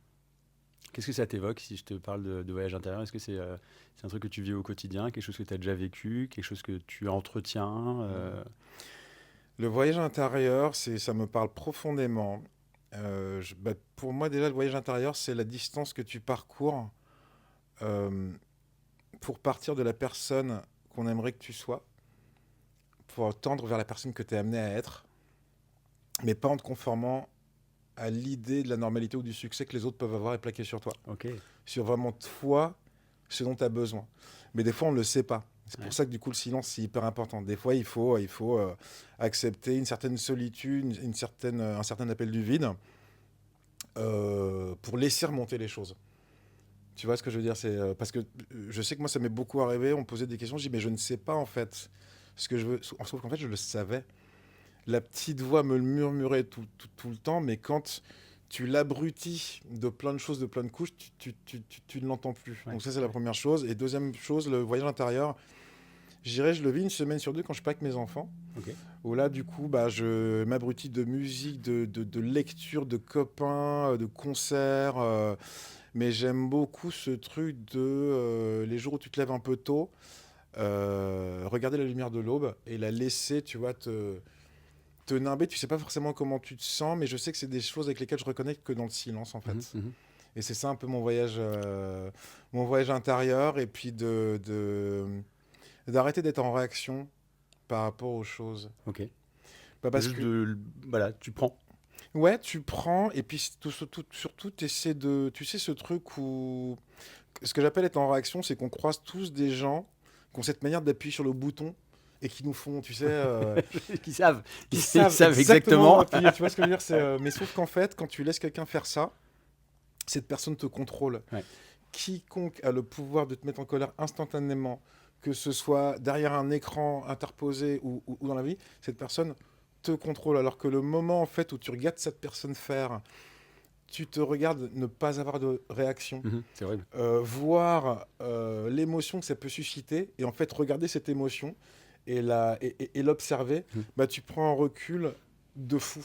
Qu'est-ce que ça t'évoque si je te parle de voyage intérieur? Est-ce que c'est un truc que tu vis au quotidien, quelque chose que tu as déjà vécu, quelque chose que tu entretiens Le voyage intérieur, ça me parle profondément. Pour moi, déjà, le voyage intérieur, c'est la distance que tu parcours euh, pour partir de la personne qu'on aimerait que tu sois, pour tendre vers la personne que tu es amené à être, mais pas en te conformant à l'idée de la normalité ou du succès que les autres peuvent avoir et plaquer sur toi. Ok. Sur vraiment toi, ce dont tu as besoin. Mais des fois, on ne le sait pas. C'est Ouais. pour ça que du coup, le silence, c'est hyper important. Des fois, il faut accepter une certaine solitude, un certain appel du vide pour laisser remonter les choses. Tu vois ce que je veux dire? C'est parce que je sais que moi, ça m'est beaucoup arrivé. On me posait des questions. Je dis, mais je ne sais pas en fait ce que je veux. Sauf qu'en fait, je le savais. La petite voix me le murmurait tout le temps, mais quand tu l'abrutis de plein de choses, de plein de couches, tu ne l'entends plus. Ouais. Donc ça, c'est la première chose. Et deuxième chose, le voyage intérieur, je le vis une semaine sur 2 quand je suis pas avec mes enfants. Ok. Où là, du coup, je m'abrutis de musique, de lecture, de copains, de concerts. Mais j'aime beaucoup ce truc de les jours où tu te lèves un peu tôt, regarder la lumière de l'aube et la laisser, tu vois, te nimber. Tu sais pas forcément comment tu te sens, mais je sais que c'est des choses avec lesquelles je reconnecte que dans le silence, en fait. Mhm. Et c'est ça un peu mon voyage intérieur, et puis d'arrêter d'être en réaction par rapport aux choses. Ok. Pas parce Juste que voilà, tu prends. ouais, tu prends, et puis surtout t'essaies tu sais, ce truc où ce que j'appelle être en réaction, c'est qu'on croise tous des gens qui ont cette manière d'appuyer sur le bouton et qui nous font, tu sais, Qui savent. ils Ils savent exactement exactement. appuyer. Tu vois ce que je veux dire? Mais sauf qu'en fait, quand tu laisses quelqu'un faire ça, cette personne te contrôle. Ouais. Quiconque a le pouvoir de te mettre en colère instantanément, que ce soit derrière un écran interposé ou dans la vie, cette personne te contrôle, alors que le moment en fait où tu regardes cette personne faire, tu te regardes ne pas avoir de réaction, C'est horrible. voir l'émotion que ça peut susciter, et en fait regarder cette émotion et l'observer, bah, tu prends un recul de fou.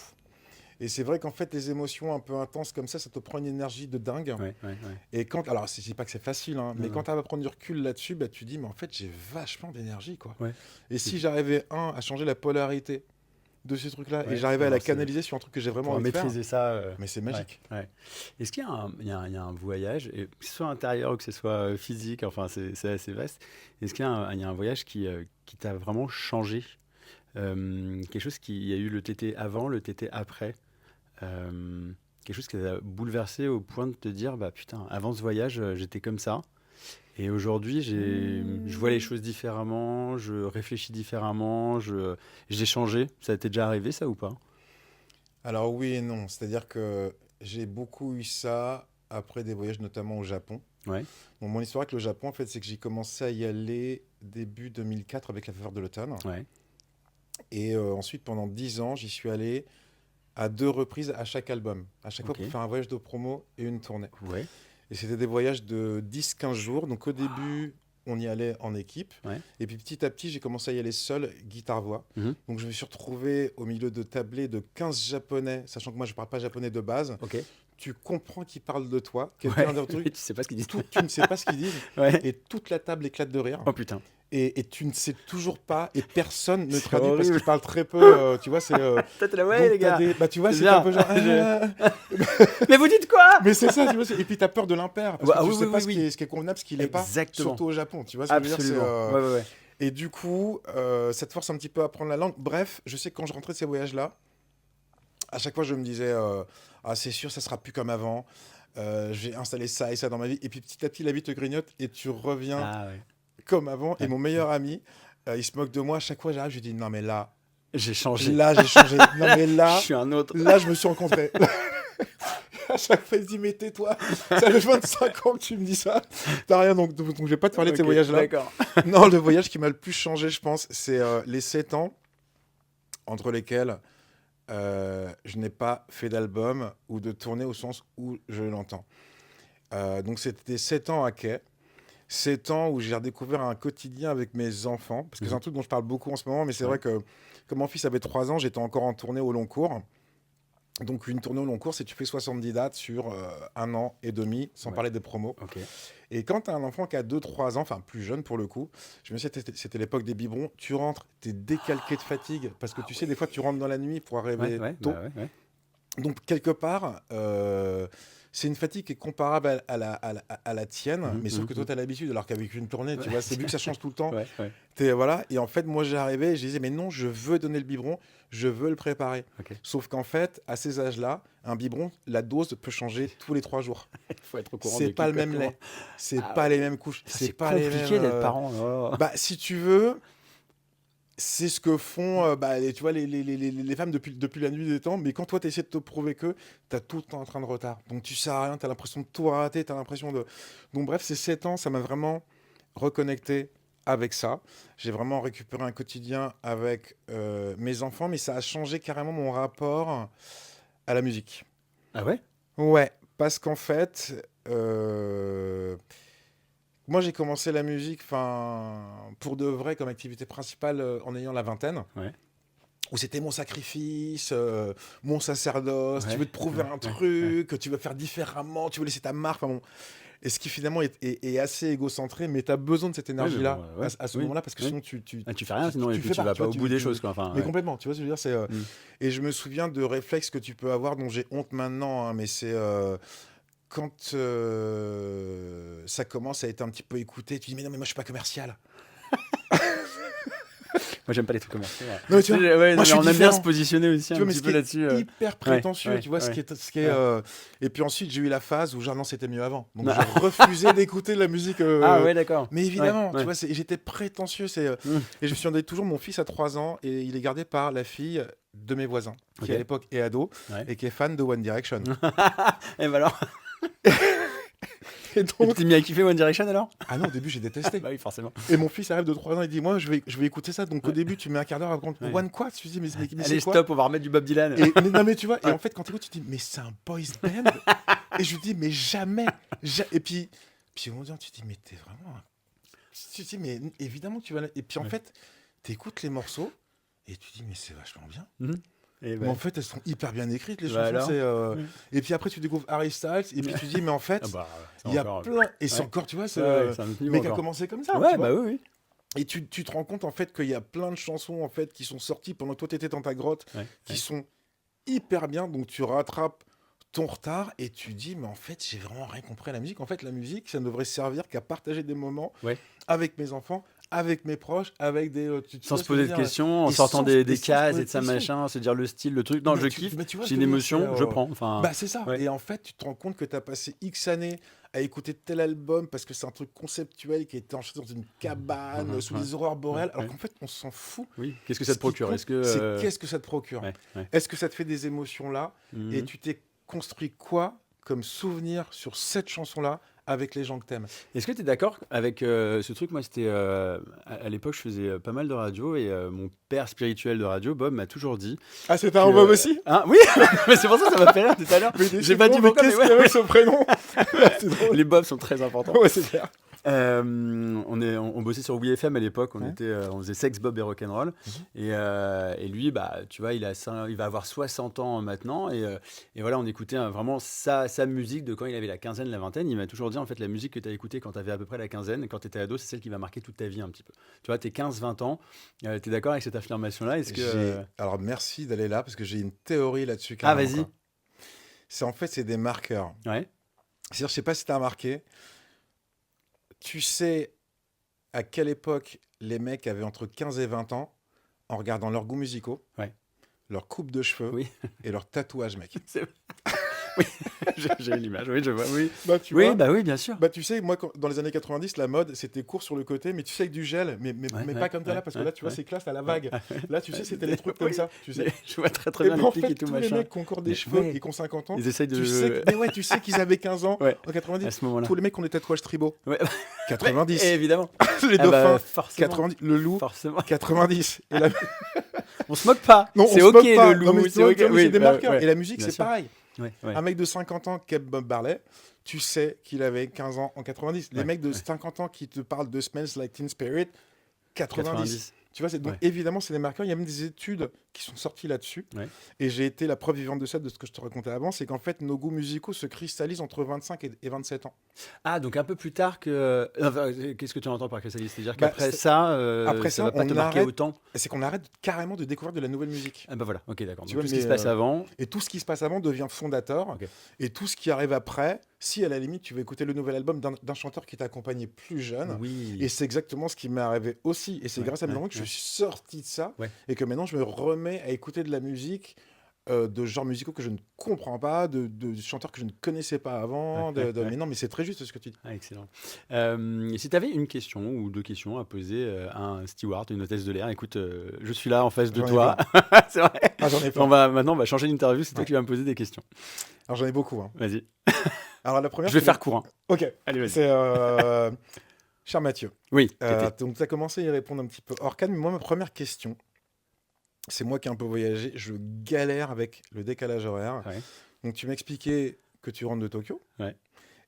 Et c'est vrai qu'en fait, les émotions un peu intenses comme ça te prend une énergie de dingue. Ouais. Et quand, alors, je dis pas que c'est facile, hein, mais Non. quand tu vas prendre du recul là-dessus, bah, tu dis, mais en fait, j'ai vachement d'énergie, quoi. Ouais. Et si j'arrivais, à changer la polarité de ces trucs-là, Ouais, et j'arrivais à alors la canaliser sur un truc que j'ai vraiment Pour envie de faire, maîtriser ça. mais c'est magique. Ouais. Est-ce qu'il y a un voyage, et que ce soit intérieur ou que ce soit physique, enfin c'est assez vaste, est-ce qu'il y a un voyage qui t'a vraiment changé? Quelque chose qui il y a eu le TT avant, le TT après, quelque chose qui t'a bouleversé au point de te dire, bah putain, avant ce voyage, j'étais comme ça. Et aujourd'hui, je vois les choses différemment, je réfléchis différemment, j'ai changé. Ça t'est déjà arrivé, ça, ou pas? Alors oui et non, c'est-à-dire que j'ai beaucoup eu ça après des voyages notamment au Japon. Ouais, Bon, mon histoire avec le Japon, en fait, c'est que j'ai commencé à y aller début 2004 avec la faveur de l'automne. ouais, Et ensuite, pendant 10 ans, j'y suis allé à 2 reprises à chaque album. À chaque fois ok, pour faire un voyage de promo et une tournée. ouais, Et c'était des voyages de 10-15 jours. Donc au début, on y allait en équipe. ouais. Et puis petit à petit, j'ai commencé à y aller seul, guitare-voix. Mhm. Donc je me suis retrouvé au milieu de tablés de 15 japonais, sachant que moi je ne parle pas japonais de base. Ok. Tu comprends qu'ils parlent de toi. Ouais. Quelqu'un d'un truc, Tu sais pas ce qu'ils disent. tu ne sais pas ce qu'ils disent. Ouais. Et toute la table éclate de rire. Oh putain. Et tu ne sais toujours pas. Et personne ne C'est traduit parce horrible. qu'ils parlent très peu. Tu vois, c'est. Peut-être là, ouais, Donc, les t'as gars. bah, tu vois, C'est c'est bien. un peu genre. Mais vous dites quoi? Mais c'est ça, tu vois. Et puis, tu as peur de l'impair. Parce Ouais, que tu oui, sais oui, pas oui, ce qui est convenable, ce qui n'est pas. Exactement. Surtout au Japon. Tu vois ce que je veux dire, c'est, Absolument. Ouais. Et du coup, ça te force un petit peu à apprendre la langue. Bref, je sais que quand je rentrais de ces voyages-là, à chaque fois, je me disais ah, c'est sûr, ça sera plus comme avant. J'ai installé ça et ça dans ma vie. Et puis, petit à petit, la vie te grignote et tu reviens Ah ouais. comme avant. Et Ouais. mon meilleur ami, il se moque de moi. À chaque fois, j'arrive, je lui dis non, mais là, J'ai changé. j'ai changé. Non, mais là. Je suis un autre. Là, je me suis rencontré. À chaque fois, il se dit, mais tais-toi. Ça fait 25 ans que tu me dis ça. T'as rien, donc je vais pas te parler de ces Ok, voyages-là. D'accord. Non, le voyage qui m'a le plus changé, je pense, c'est les 7 ans entre lesquels je n'ai pas fait d'album ou de tournée au sens où je l'entends. Donc, c'était 7 ans à quai. 7 ans où j'ai redécouvert un quotidien avec mes enfants. Parce que c'est un truc dont je parle beaucoup en ce moment, mais c'est vrai que comme mon fils avait 3 ans, j'étais encore en tournée au long cours. Donc, une tournée au long cours, c'est tu fais 70 dates sur 1 an et demi, sans parler des promos. Ok. Et quand tu as un enfant qui a 2-3 ans, enfin plus jeune pour le coup, je me suis dit, c'était l'époque des biberons, tu rentres, tu es décalqué de fatigue, parce que tu sais, des fois, tu rentres dans la nuit pour arriver tôt. Ouais. Donc, quelque part, c'est une fatigue qui est comparable à la tienne, mais sauf que toi, tu as l'habitude, alors qu'avec une tournée, tu vois, c'est vu que ça change tout le temps. Ouais. Voilà. Et en fait, moi, j'arrivais et je disais, mais non, je veux donner le biberon, je veux le préparer. Ok. Sauf qu'en fait, à ces âges-là, un biberon, la dose peut changer tous les 3 jours. Il faut être au courant. C'est pas le même lait, c'est pas les mêmes couches, C'est pas les mêmes. compliqué d'être parent. Oh. Bah, si tu veux, c'est ce que font tu vois, les femmes depuis la nuit des temps, mais quand toi, tu essaies de te prouver que tu as tout le temps en train de retard. Donc, tu sers à rien, tu as l'impression de tout rater, tu as l'impression de. Donc, bref, ces 7 ans, ça m'a vraiment reconnecté avec ça. J'ai vraiment récupéré un quotidien avec mes enfants, mais ça a changé carrément mon rapport à la musique. Ah ouais? Ouais, parce qu'en fait, moi j'ai commencé la musique pour de vrai comme activité principale en ayant la vingtaine. Ouais. Où c'était mon sacrifice, mon sacerdoce, Ouais, tu veux te prouver un truc, tu veux faire différemment, tu veux laisser ta marque. Bon. Et ce qui finalement est assez égocentré, mais tu as besoin de cette énergie-là à ce moment-là, parce que sinon tu fais rien, sinon et puis tu vas pas au bout des choses. Quoi. Enfin, mais complètement, tu vois ce que je veux dire, c'est, et je me souviens de réflexes que tu peux avoir dont j'ai honte maintenant, hein, mais c'est quand ça commence à être un petit peu écouté, tu dis mais non mais moi je suis pas commercial. Moi j'aime pas les trucs commerciaux. Ouais. Non, mais tu vois, moi, je suis on aime bien différent. se positionner aussi Tu vois, un mais petit ce peu qui là-dessus. est hyper prétentieux, tu vois, ce qui est et puis ensuite j'ai eu la phase où genre non c'était mieux avant, donc je refusais d'écouter de la musique. Ah ouais, d'accord. Mais évidemment, tu vois, j'étais prétentieux, et je me suis donné toujours, mon fils a 3 ans et il est gardé par la fille de mes voisins qui à l'époque est ado et qui est fan de One Direction. Et bah alors. Et Et donc, tu t'es mis à kiffer One Direction alors? ah non, au début, j'ai détesté. Bah oui, forcément. Et mon fils arrive de 3 ans, il dit, moi, je vais écouter ça. Donc, au Ouais. début, tu mets un quart d'heure à te rendre compte, Ouais. One quoi? Tu te dis, mais c'est Allez, quoi? stop, on va remettre du Bob Dylan. Non, mais tu vois, et Ouais. en fait, quand tu écoutes, tu te dis, mais c'est un boys band. Et je lui dis, mais jamais. Et puis au moment donné, tu te dis, mais t'es vraiment. Tu te dis, mais évidemment, tu vas. Et puis en Ouais. fait, tu écoutes les morceaux et tu te dis, mais c'est vachement bien. Mhm. Et Mais bah, en fait, elles sont hyper bien écrites, les Bah chansons. alors C'est. Ouais. Et puis après, tu découvres Harry Styles et puis tu te dis, mais en fait, Ah bah, c'est il y a encore- plein. Et c'est Ouais. encore, tu vois, c'est. Ouais, c'est un autre Le niveau mec a encore. commencé comme ça. tu Ouais, vois. bah oui, oui. Et tu te rends compte en fait qu'il y a plein de chansons en fait qui sont sorties pendant que toi t'étais dans ta grotte, Ouais, qui ouais. sont hyper bien. Donc tu rattrapes ton retard et tu dis mais en fait j'ai vraiment rien compris à la musique. En fait la musique ça ne devrait servir qu'à partager des moments Ouais. avec mes enfants, avec mes proches, avec des. Tu Sans vois se ce que je veux poser de dire. questions, en Et sortant sans- des et sans se cases poser et de ça de questions. machin, se dire le style, le truc. Non, Mais je tu- kiffe. mais tu vois ce J'ai que une je veux dire, émotion, c'est, je prends. Enfin, Bah c'est ça. ouais. Et en fait, tu te rends compte que tu as passé X années à écouter tel album parce que c'est un truc conceptuel qui a été enregistré dans une cabane sous Ouais. les aurores boréales, Ouais. alors qu'en fait, on s'en fout. Oui. Qu'est-ce que ça te Ce qui procure? compte, Est-ce que. c'est qu'est-ce que ça te procure? Ouais, ouais. Est-ce que ça te fait des émotions là? Mhm. Et tu t'es construit quoi comme souvenir sur cette chanson-là avec les gens que t'aimes? Est-ce que tu es d'accord avec ce truc? Moi, c'était à l'époque, je faisais pas mal de radio et mon père spirituel de radio, Bob, m'a toujours dit Ah, c'était un que. Bob aussi? Hein, oui, mais c'est pour ça que ça m'a fait rire tout à l'heure. J'ai pas dit pourquoi, mais qu'est-ce qu'il y ouais, avait ce prénom? C'est drôle. les Bobs sont très importants. Ouais, c'est clair. On bossait sur WeFM à l'époque, Ouais. on faisait Sex, Bob et Rock'n'Roll. Et lui, bah, tu vois, il va avoir 60 ans maintenant. Et voilà, on écoutait vraiment sa musique de quand il avait la quinzaine, la vingtaine. Il m'a toujours dit, en fait, la musique que tu as écoutée quand tu avais à peu près la quinzaine, quand tu étais ado, c'est celle qui va marquer toute ta vie un petit peu. Tu vois, t'es 15-20 ans, tu es d'accord avec cette affirmation-là? Est-ce que. Alors, merci d'aller là parce que j'ai une théorie là-dessus. Ah, carrément, vas-y. quoi. C'est des marqueurs. Ouais. C'est-à-dire, je sais pas si tu as remarqué, tu sais à quelle époque les mecs avaient entre 15 et 20 ans en regardant leurs goûts musicaux, Ouais. leur coupe de cheveux Oui. et leur tatouage, mec. C'est- Oui, j'ai l'image, oui, je vois, oui. Bah, tu Oui, vois, bah oui, bien sûr. bah, tu sais, moi, dans les années 90, la mode, c'était court sur le côté, mais tu sais, avec du gel, mais Ouais, pas comme ça là, parce que là, tu vois, ouais. c'est classe, à la vague. Là, tu sais, c'était les trucs comme Oui. ça, tu sais. Je vois très très Et bien ben, les en pics fait, et tout tous les machin. mecs qui ont encore des Mais cheveux ouais. et qui ont 50 ans, Ils essayent de. tu sais qu'ils avaient 15 ans Ouais. en 90. À ce moment-là. Tous les mecs ont des tatouages tribaux. Ouais. 90. Et évidemment. Les Ah dauphins. bah, forcément. 90. Le loup. Forcément. 90. Et la... On se moque pas. Non, C'est on se ok moque pas. le Non, mais loup. tu C'est vois, ok. tu vois, mais Oui, c'est des marqueurs. ouais. Et la musique, Bien c'est sûr. pareil. Ouais, ouais. Un mec de 50 ans qui aime Bob Marley, tu sais qu'il avait 15 ans en 90. Les Ouais, mecs de ouais. 50 ans qui te parlent de Smells Like Teen Spirit, 90. 90. Tu vois, donc Ouais. évidemment, c'est des marqueurs. Il y a même des études qui sont sorties là-dessus. Ouais. Et j'ai été la preuve vivante de ça, de ce que je te racontais avant, c'est qu'en fait, nos goûts musicaux se cristallisent entre 25 et 27 ans. Ah, donc un peu plus tard que. Enfin, qu'est-ce que tu entends par cristalliser? C'est-à-dire Bah, qu'après c'est- ça, après ça ça, va pas on te marquer arrête- autant. C'est qu'on arrête carrément de découvrir de la nouvelle musique. Ah bah voilà, ok, d'accord. Tu Donc vois, tout ce qui mais, se passe avant. Et tout ce qui se passe avant devient fondateur. Ok. Et tout ce qui arrive après, si à la limite, tu veux écouter le nouvel album d'un chanteur qui t'a accompagné plus jeune, Oui. et c'est exactement ce qui m'est arrivé aussi. Et c'est Ouais, grâce à mes ouais, enfants que ouais. je suis sorti de ça. Ouais. Et que maintenant, je me remets à écouter de la musique de genres musicaux que je ne comprends pas, de chanteurs que je ne connaissais pas avant. Ouais, ouais. Mais non, mais c'est très juste ce que tu dis. Ah, excellent. Si tu avais une question ou deux questions à poser à un steward, une hôtesse de l'air, écoute, je suis là en face de J'en ai toi. C'est vrai. Ah, j'en ai plein. Maintenant, on va changer d'interview. C'est toi Ouais. qui vas me poser des questions. Alors, j'en ai beaucoup. Hein. Vas-y. Alors, la première. Je vais c'est- faire court. Hein. Ok. Allez, vas-y. C'est. Cher Mathieu. Oui. Donc, tu as commencé à y répondre un petit peu hors cadre, mais moi, ma première question, c'est moi qui ai un peu voyagé, je galère avec le décalage horaire. Ouais. Donc, tu m'expliquais que tu rentres de Tokyo. Ouais.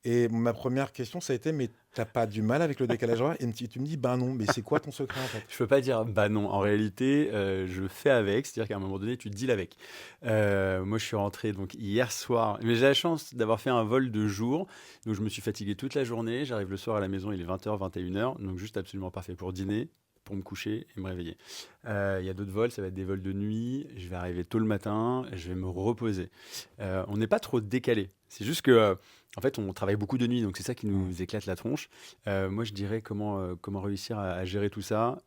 Et ma première question, ça a été, mais t'as pas du mal avec le décalage horaire? Et tu me dis, ben non, mais c'est quoi ton secret en fait? Je peux pas dire bah non. En réalité, je fais avec. C'est-à-dire qu'à un moment donné, tu deals avec. Moi, je suis rentré donc hier soir. Mais j'ai la chance d'avoir fait un vol de jour. Donc, je me suis fatigué toute la journée. J'arrive le soir à la maison, il est 20h, 21h. Donc, juste absolument parfait pour dîner, pour me coucher et me réveiller. Il y a d'autres vols, ça va être des vols de nuit. Je vais arriver tôt le matin, je vais me reposer. On n'est pas trop décalé. C'est juste que, en fait, on travaille beaucoup de nuit, donc c'est ça qui nous éclate la tronche. Moi, je dirais comment réussir à gérer tout ça.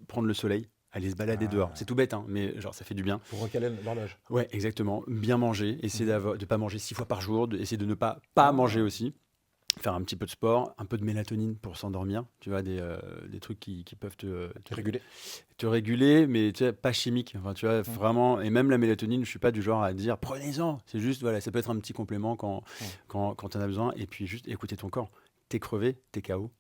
Prendre le soleil, aller se balader Ah. dehors. C'est tout bête, hein, mais genre, ça fait du bien. Pour recaler l'horloge. Ouais, exactement. Bien manger, essayer de ne pas manger 6 fois par jour, essayer de ne pas Ah. manger aussi. faire un petit peu de sport, un peu de mélatonine pour s'endormir, tu vois, des trucs qui peuvent Réguler. te réguler, mais tu sais, pas chimique. Enfin, tu vois, vraiment, et même la mélatonine, je suis pas du genre à dire prenez-en. C'est juste, voilà, ça peut être un petit complément quand tu en as besoin, et puis juste écouter ton corps. T'es crevé, t'es KO,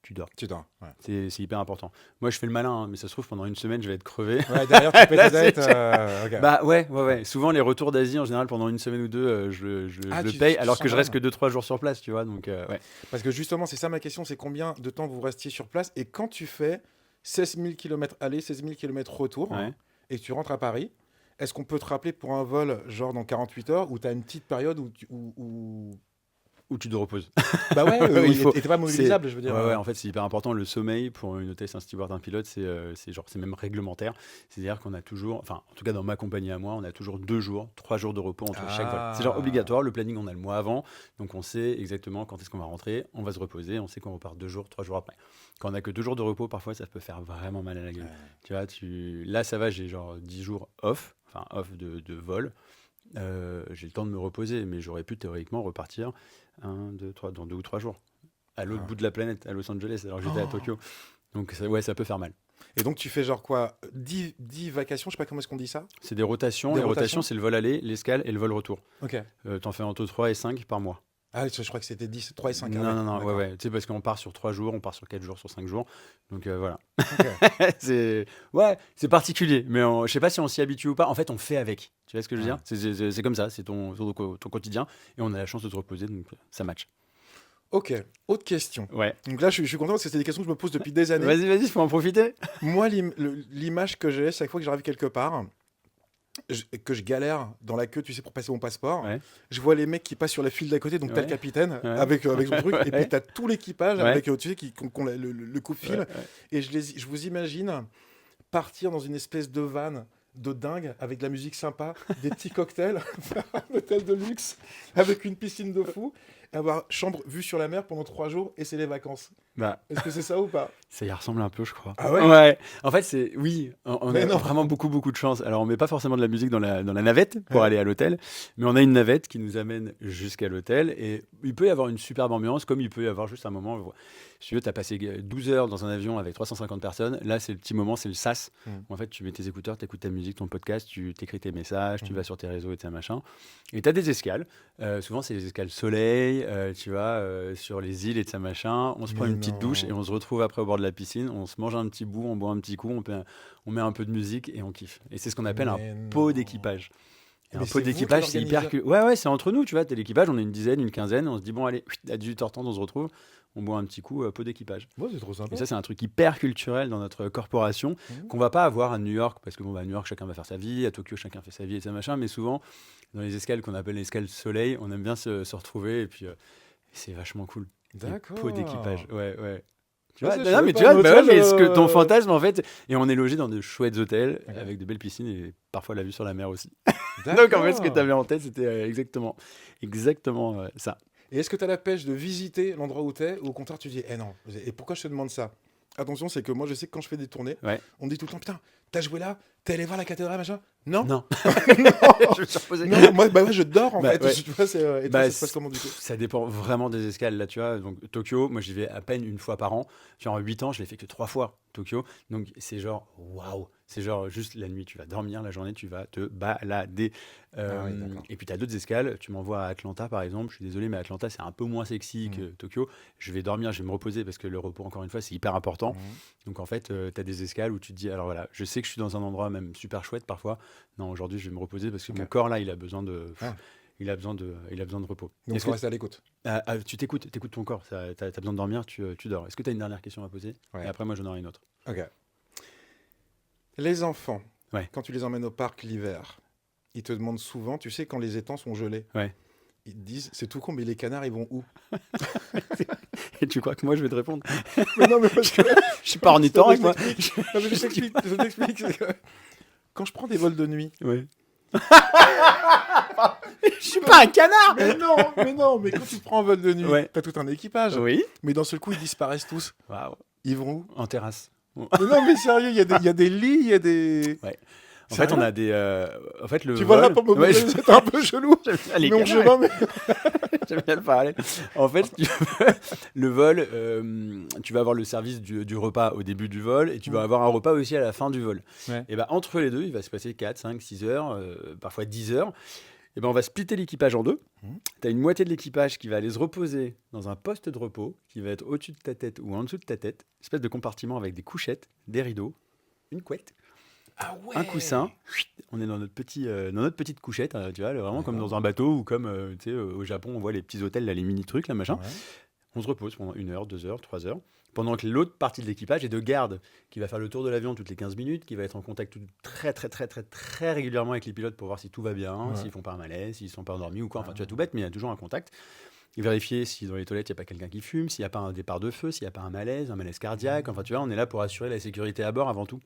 tu dors. Tu dors. Ouais. C'est hyper important. Moi, je fais le malin, hein, mais ça se trouve, pendant une semaine, je vais être crevé. Ouais, derrière, tu pètes Là, ta tête. c'est- Ok. Bah ouais. Souvent, les retours d'Asie, en général, pendant une semaine ou deux, Ah, je le tu paye, te alors sens que je reste que mal. 2-3 jours sur place, tu vois. Donc, ouais. Parce que justement, c'est ça ma question, c'est combien de temps vous restiez sur place et quand tu fais 16 000 km aller, 16 000 km retour Ouais. et que tu rentres à Paris, est-ce qu'on peut te rappeler pour un vol genre dans 48 heures ou tu as une petite période où... Où tu te reposes. Bah ouais, Il faut- et t'es pas mobilisable, je veux dire. Ouais, en fait, c'est hyper important. Le sommeil pour une hôtesse, un steward, un pilote, c'est même réglementaire. C'est-à-dire qu'on a toujours, enfin, en tout cas dans ma compagnie à moi, on a toujours 2 jours, 3 jours de repos entre chaque vol. C'est genre obligatoire. Le planning, on a le mois avant, donc on sait exactement quand est-ce qu'on va rentrer. On va se reposer. On sait qu'on repart 2 jours, 3 jours après. Quand on a que 2 jours de repos, parfois, ça peut faire vraiment mal à la gueule. Tu vois, là, ça va. J'ai genre 10 jours off, enfin off de vol. J'ai le temps de me reposer, mais j'aurais pu théoriquement repartir 1, 2, 3, dans 2 ou 3 jours, à l'autre bout de la planète, à Los Angeles, alors que j'étais à Tokyo. Donc ça peut faire mal. Et donc tu fais genre quoi 10 vacations, je sais pas comment est-ce qu'on dit ça. C'est des rotations. Des Les rotations rotations, c'est le vol aller, l'escale et le vol retour. Ok. T'en fais entre 3 et 5 par mois. Ah oui, je crois que c'était 10, 3 et 5. Non, ouais. Tu sais, parce qu'on part sur 3 jours, on part sur 4 jours, sur 5 jours. Donc voilà. Ok. c'est particulier, mais je sais pas si on s'y habitue ou pas. En fait, on fait avec. Tu vois ce que je veux Ouais. dire? C'est comme ça, c'est ton quotidien. Et on a la chance de se reposer, donc ça match. Ok, autre question. Ouais. Donc là, je suis content parce que c'est des questions que je me pose depuis des années. Vas-y, faut en profiter. Moi, l'image que j'ai, chaque fois que j'arrive quelque part, que je galère dans la queue, tu sais, pour passer mon passeport, Ouais. je vois les mecs qui passent sur la file d'à côté, donc t'as le Ouais. capitaine Ouais. avec son truc, et puis t'as tout l'équipage Ouais. avec, tu sais, qui ont le coupe-fil, Ouais. et je vous imagine partir dans une espèce de van de dingue, avec de la musique sympa, des petits cocktails, faire un hôtel de luxe, avec une piscine de fou, et avoir chambre vue sur la mer pendant 3 jours, et c'est les vacances. Bah, Est-ce que c'est ça ou pas? ça y ressemble un peu, je crois. Ah ouais? Ouais. En fait, oui, on Mais a non. vraiment beaucoup de chance. Alors, on met pas forcément de la musique dans la navette pour Ouais. aller à l'hôtel, mais on a une navette qui nous amène jusqu'à l'hôtel et il peut y avoir une superbe ambiance, comme il peut y avoir juste un moment. Si tu veux, tu as passé 12 heures dans un avion avec 350 personnes. Là, c'est le petit moment, c'est le sas. En fait, tu mets tes écouteurs, tu écoutes ta musique, ton podcast, tu t'écris tes messages, tu vas sur tes réseaux et tes machins. Et tu as des escales. Souvent, c'est les escales soleil, tu vois, sur les îles et de ça machin. On se prend Mais une petite non. douche et on se retrouve après au bord de la piscine. On se mange un petit bout, on boit un petit coup, on met un peu de musique et on kiffe. Et c'est ce qu'on appelle Mais un pot non. d'équipage. Et Mais un c'est pot vous qui d'équipage, c'est hyper... l'organisez. Ouais, c'est entre nous, tu vois. T'es l'équipage, on est une dizaine, une quinzaine. On se dit, bon, allez, à 18h30, on se retrouve. On boit un petit coup, pot d'équipage. Ouais, c'est trop sympa. Et ça, c'est un truc hyper culturel dans notre corporation qu'on va pas avoir à New York, parce que bon, à New York, chacun va faire sa vie, à Tokyo, chacun fait sa vie et ça machin, mais souvent, dans les escales qu'on appelle les escales soleil, on aime bien se retrouver et puis c'est vachement cool. Les D'accord. pots d'équipage, ouais. Tu Ah, vois, ça, je non, savais mais pas, tu vois, mais bah ça, ouais, mais ce que je- ton fantasme en fait, et on est logé dans de chouettes hôtels Ok. avec de belles piscines et parfois la vue sur la mer aussi. D'accord. Donc en fait, ce que tu avais en tête, c'était exactement ça. Et est-ce que tu as la pêche de visiter l'endroit où tu es ou au contraire tu dis, eh non, et pourquoi je te demande ça? Attention, c'est que moi je sais que quand je fais des tournées, Ouais. on me dit tout le temps, putain, t'as joué là, t'es allé voir la cathédrale, machin? Non. Non, Non. je me suis reposé. Non, moi je dors en Bah, fait. ouais. Tu vois, et toi, Bah, ça se passe comment du coup? ça dépend vraiment des escales là, tu vois. Donc Tokyo, moi j'y vais à peine une fois par an. Tu vois, en 8 ans, je l'ai fait que 3 fois Tokyo. Donc c'est genre waouh, c'est genre juste la nuit, tu vas dormir, la journée, tu vas te balader. Ah oui, d'accord. Et puis tu as d'autres escales. Tu m'envoies à Atlanta par exemple. Je suis désolé, mais Atlanta c'est un peu moins sexy que Tokyo. Je vais dormir, je vais me reposer parce que le repos, encore une fois, c'est hyper important. Donc en fait, tu as des escales où tu te dis, alors voilà, je sais que je suis dans un endroit même super chouette parfois. Non, aujourd'hui, je vais me reposer parce que Ok. mon corps là, il a besoin de. Ah. Il a besoin de repos. Donc Est-ce faut que rester à l'écoute. tu t'écoutes ton corps, tu as besoin de dormir, tu dors. Est-ce que tu as une dernière question à poser? Ouais. Et après, moi, j'en aurai une autre. Ok. Les enfants, Ouais. quand tu les emmènes au parc l'hiver, ils te demandent souvent, tu sais, quand les étangs sont gelés. Ouais. Ils te disent, c'est tout con, mais les canards, ils vont où? Et tu crois que moi, je vais te répondre? Mais non, mais parce que... Je suis pas ornithorynque, moi. Non, mais je t'explique. C'est que quand je prends des vols de nuit, Ouais. Je suis pas un canard! mais quand tu prends un vol de nuit, Ouais. t'as tout un équipage. Oui. Mais d'un seul coup, ils disparaissent tous. Waouh. Ils vont où? En terrasse. Mais non, mais sérieux, il y a des lits, il y a des... En fait, on a des. En fait, le Tu vois vol. là pour me Ouais, montrer, c'était un peu chelou. j'aime bien les Mais on câlins, chemin, mais... j'aime bien le parallèle. En fait, si tu veux, le vol, tu vas avoir le service du repas au début du vol et tu vas avoir un repas aussi à la fin du vol. Ouais. Et ben entre les deux, il va se passer 4, 5, 6 heures, parfois 10 heures. Et ben on va splitter l'équipage en deux. Mhm. Tu as une moitié de l'équipage qui va aller se reposer dans un poste de repos qui va être au-dessus de ta tête ou en dessous de ta tête. Une espèce de compartiment avec des couchettes, des rideaux, une couette, Ah ouais. un coussin. On est dans notre petite couchette, tu vois, vraiment comme dans un bateau ou comme tu sais, au Japon, on voit les petits hôtels, là, les mini trucs, là, machin. Ouais. On se repose pendant 1 heure, 2 heures, 3 heures. Pendant que l'autre partie de l'équipage est de garde, qui va faire le tour de l'avion toutes les 15 minutes, qui va être en contact très régulièrement avec les pilotes pour voir si tout va bien, Ouais. s'ils font pas un malaise, s'ils sont pas endormis ou quoi. Enfin, tu vois, tout bête, mais il y a toujours un contact. Et vérifier si dans les toilettes, il n'y a pas quelqu'un qui fume, s'il n'y a pas un départ de feu, s'il n'y a pas un malaise cardiaque. Enfin, tu vois, on est là pour assurer la sécurité à bord avant tout.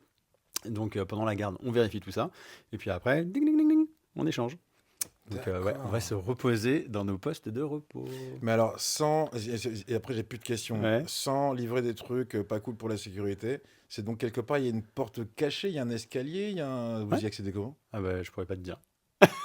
Donc, pendant la garde, on vérifie tout ça. Et puis après, ding, ding, ding, ding, on échange. Donc, ouais, on va se reposer dans nos postes de repos. Mais alors, sans... Et après, j'ai plus de questions. Ouais. Sans livrer des trucs pas cool pour la sécurité, c'est donc quelque part, il y a une porte cachée, il y a un escalier, il y a un... Vous Ouais. y accédez comment? Ah bah, je pourrais pas te dire.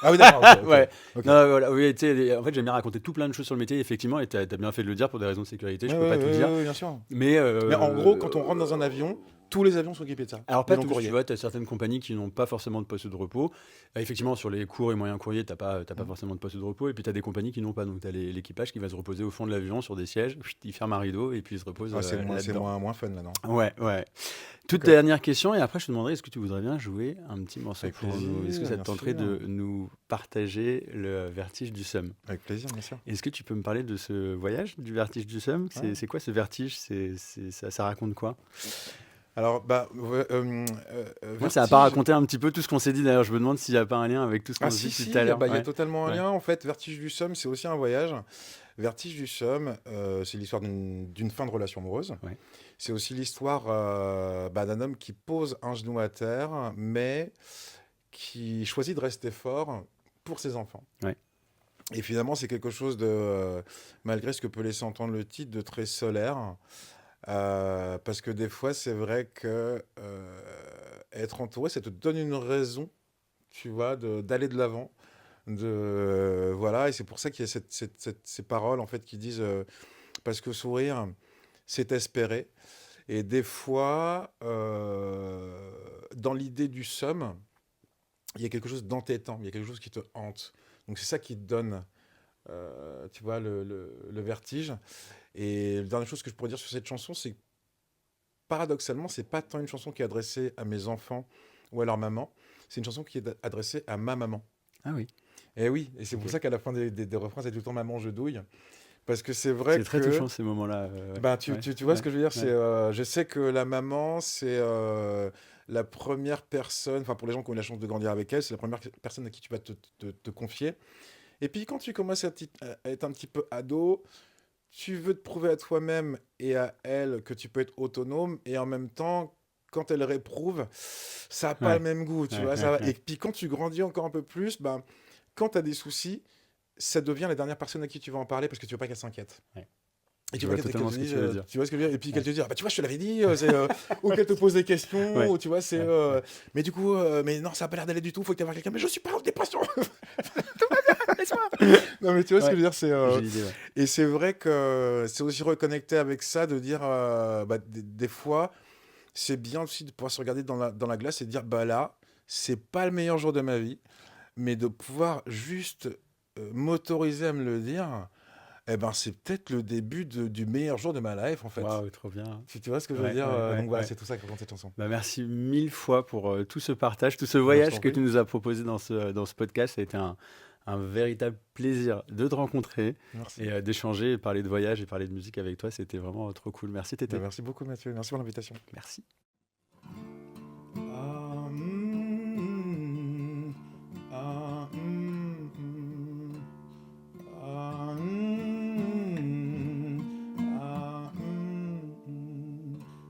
Ah oui, d'accord. ok, ok. Ouais. Ok. Non, voilà, oui, tu sais, en fait, j'aime bien raconter tout plein de choses sur le métier, effectivement, et t'as bien fait de le dire pour des raisons de sécurité, je Ouais, peux pas ouais, tout ouais, dire. ouais, bien sûr. Mais, Mais en gros, quand on rentre dans un avion, tous les avions sont équipés de ça. alors pas Le long tous, tu courrier. vois, tu as certaines compagnies qui n'ont pas forcément de poste de repos. Effectivement, sur les courts et moyens courriers, t'as pas forcément de poste de repos, et puis tu as des compagnies qui n'ont pas. Donc tu as l'équipage qui va se reposer au fond de l'avion sur des sièges, il ferme un rideau et puis il se repose Ah, c'est là-dedans. moins fun là, non? Ouais. Toute Ok. dernière question, et après je te demanderai, est-ce que tu voudrais bien jouer un petit morceau Avec pour nous? plaisir, Est-ce que ça te bien tenterait sûr. de nous partager le vertige du Somme? Avec plaisir, bien sûr. Est-ce que tu peux me parler de ce voyage du vertige du Somme? Ouais. C'est quoi ce vertige? Ça raconte quoi? Alors, bah, Moi, ça n'a pas raconté un petit peu tout ce qu'on s'est dit. D'ailleurs, je me demande s'il n'y a pas un lien avec tout ce qu'on Ah s'est si, dit si, tout à l'heure. bah, il y a Ouais. totalement un Ouais. lien. En fait, Vertige du Somme, c'est aussi un voyage. Vertige du Somme, c'est l'histoire d'une fin de relation amoureuse. Ouais. C'est aussi l'histoire d'un homme qui pose un genou à terre, mais qui choisit de rester fort pour ses enfants. Ouais. Et finalement, c'est quelque chose de, malgré ce que peut laisser entendre le titre, de très solaire. Parce que des fois, c'est vrai que être entouré, ça te donne une raison, tu vois, d'aller de l'avant. Voilà, et c'est pour ça qu'il y a ces paroles, en fait, qui disent parce que sourire, c'est espérer. Et des fois, dans l'idée du somme, il y a quelque chose d'entêtant, il y a quelque chose qui te hante. Donc c'est ça qui te donne, tu vois, le vertige. Et la dernière chose que je pourrais dire sur cette chanson, c'est que paradoxalement, c'est pas tant une chanson qui est adressée à mes enfants ou à leur maman, c'est une chanson qui est adressée à ma maman. Ah oui. Et oui, et c'est Ok. pour ça qu'à la fin des refrains, c'est tout le temps maman, je douille. Parce que c'est vrai C'est très que... touchant ces moments-là. Ouais. Ben, tu vois Ouais. ce que je veux dire, Ouais. c'est, je sais que la maman, c'est la première personne, enfin pour les gens qui ont eu la chance de grandir avec elle, c'est la première personne à qui tu vas te confier. Et puis quand tu commences à être un petit peu ado, tu veux te prouver à toi-même et à elle que tu peux être autonome, et en même temps, quand elle réprouve, ça n'a pas Ouais. le même goût, tu Ouais, vois. Ça ouais, va. ouais. Et puis quand tu grandis encore un peu plus, ben, quand tu as des soucis, ça devient la dernière personne à qui tu vas en parler parce que tu veux pas qu'elle s'inquiète. Ouais. Et Je tu vois vois qu'elle te totalement ce que dise, tu veux dire. tu vois ce que je veux dire, et puis qu'elle Ouais. te dise, ah bah tu vois, je te l'avais dit, ou qu'elle te pose des questions, Ouais. ou tu vois, c'est, Ouais. mais du coup, mais non, ça a pas l'air d'aller du tout, faut que tu ailles voir quelqu'un, mais je suis pas en dépression. Non, mais tu vois ce que je veux dire, c'est, J'ai l'idée, ouais. et c'est vrai que c'est aussi reconnecté avec ça, de dire, des fois, c'est bien aussi de pouvoir se regarder dans la glace et de dire, bah là, c'est pas le meilleur jour de ma vie, mais de pouvoir juste m'autoriser à me le dire, eh ben, c'est peut-être le début du meilleur jour de ma life, en fait. Waouh, trop bien. Tu vois ce que je veux Ouais, dire, ouais, donc voilà, ouais. c'est tout ça que raconte cette chanson. Bah, merci 1000 fois pour tout ce partage, tout ce je voyage t'en que prie. tu nous as proposé dans ce podcast. Ça a été un véritable plaisir de te rencontrer Merci. et d'échanger, et parler de voyage et parler de musique avec toi. C'était vraiment trop cool. Merci Tété. Merci beaucoup, Mathieu. Merci pour l'invitation. Merci. Ah, ah, ah, ah,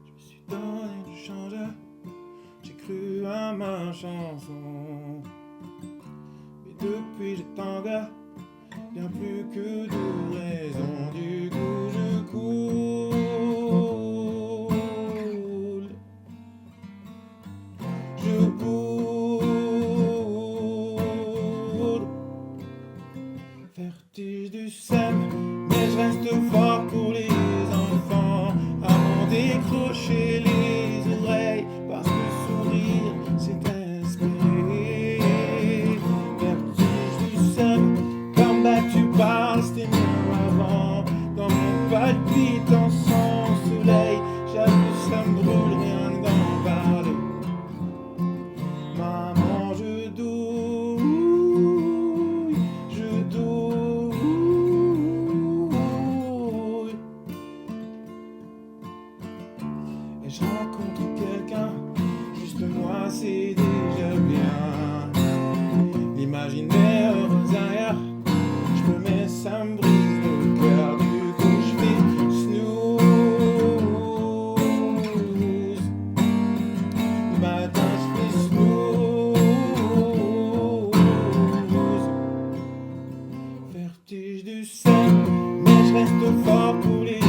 je me suis donné du change, j'ai cru à ma chanson, mais depuis j'ai tangué, bien plus que de raison, du coup je coule. Je coule. Vertige du seum, mais je reste fort pour les enfants. Avant décrocher les oreilles, parce que sourire c'est espérer. Vertige du seum, comme tu parles, c'était mieux avant. Dans mon palpitant sans soleil, j'avoue ça me brûle rien que d'en parler. Maman, je douille, je douille. Et je rencontre quelqu'un, juste moi c'est déjà bien. L'imaginaire ailleurs, je me mets, ça me brise le cœur. Du coup je fais snooze. Le matin je fais snooze. Vertige du seum, mais je reste fort pour les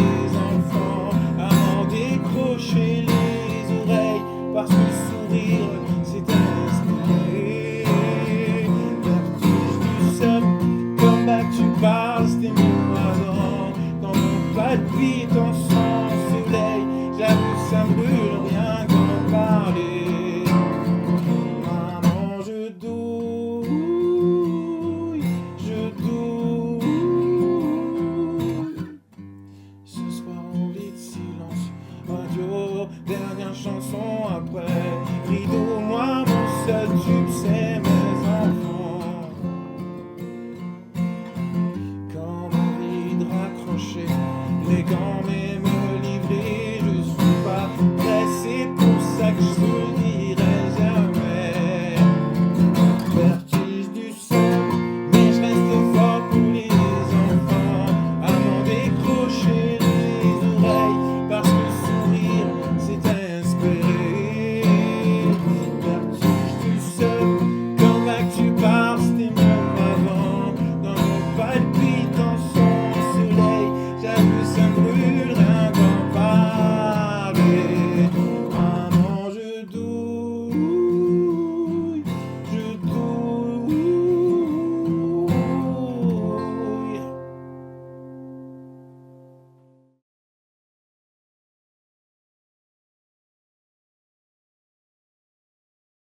enfants. Avant décrocher les oreilles, parce que sourire c'est espérer. Vertige du seum, comme tu parles, c'était mieux avant. Dans mon palpitant sans soleil, j'avoue ça me brûle rien qu'en parler. Maman, je douille, je douille. Ce soir on lit de silence, radio, dernière chanson après. Rideau, moi mon seul tube c'est mes enfants. Comme envie de raccrocher les gants,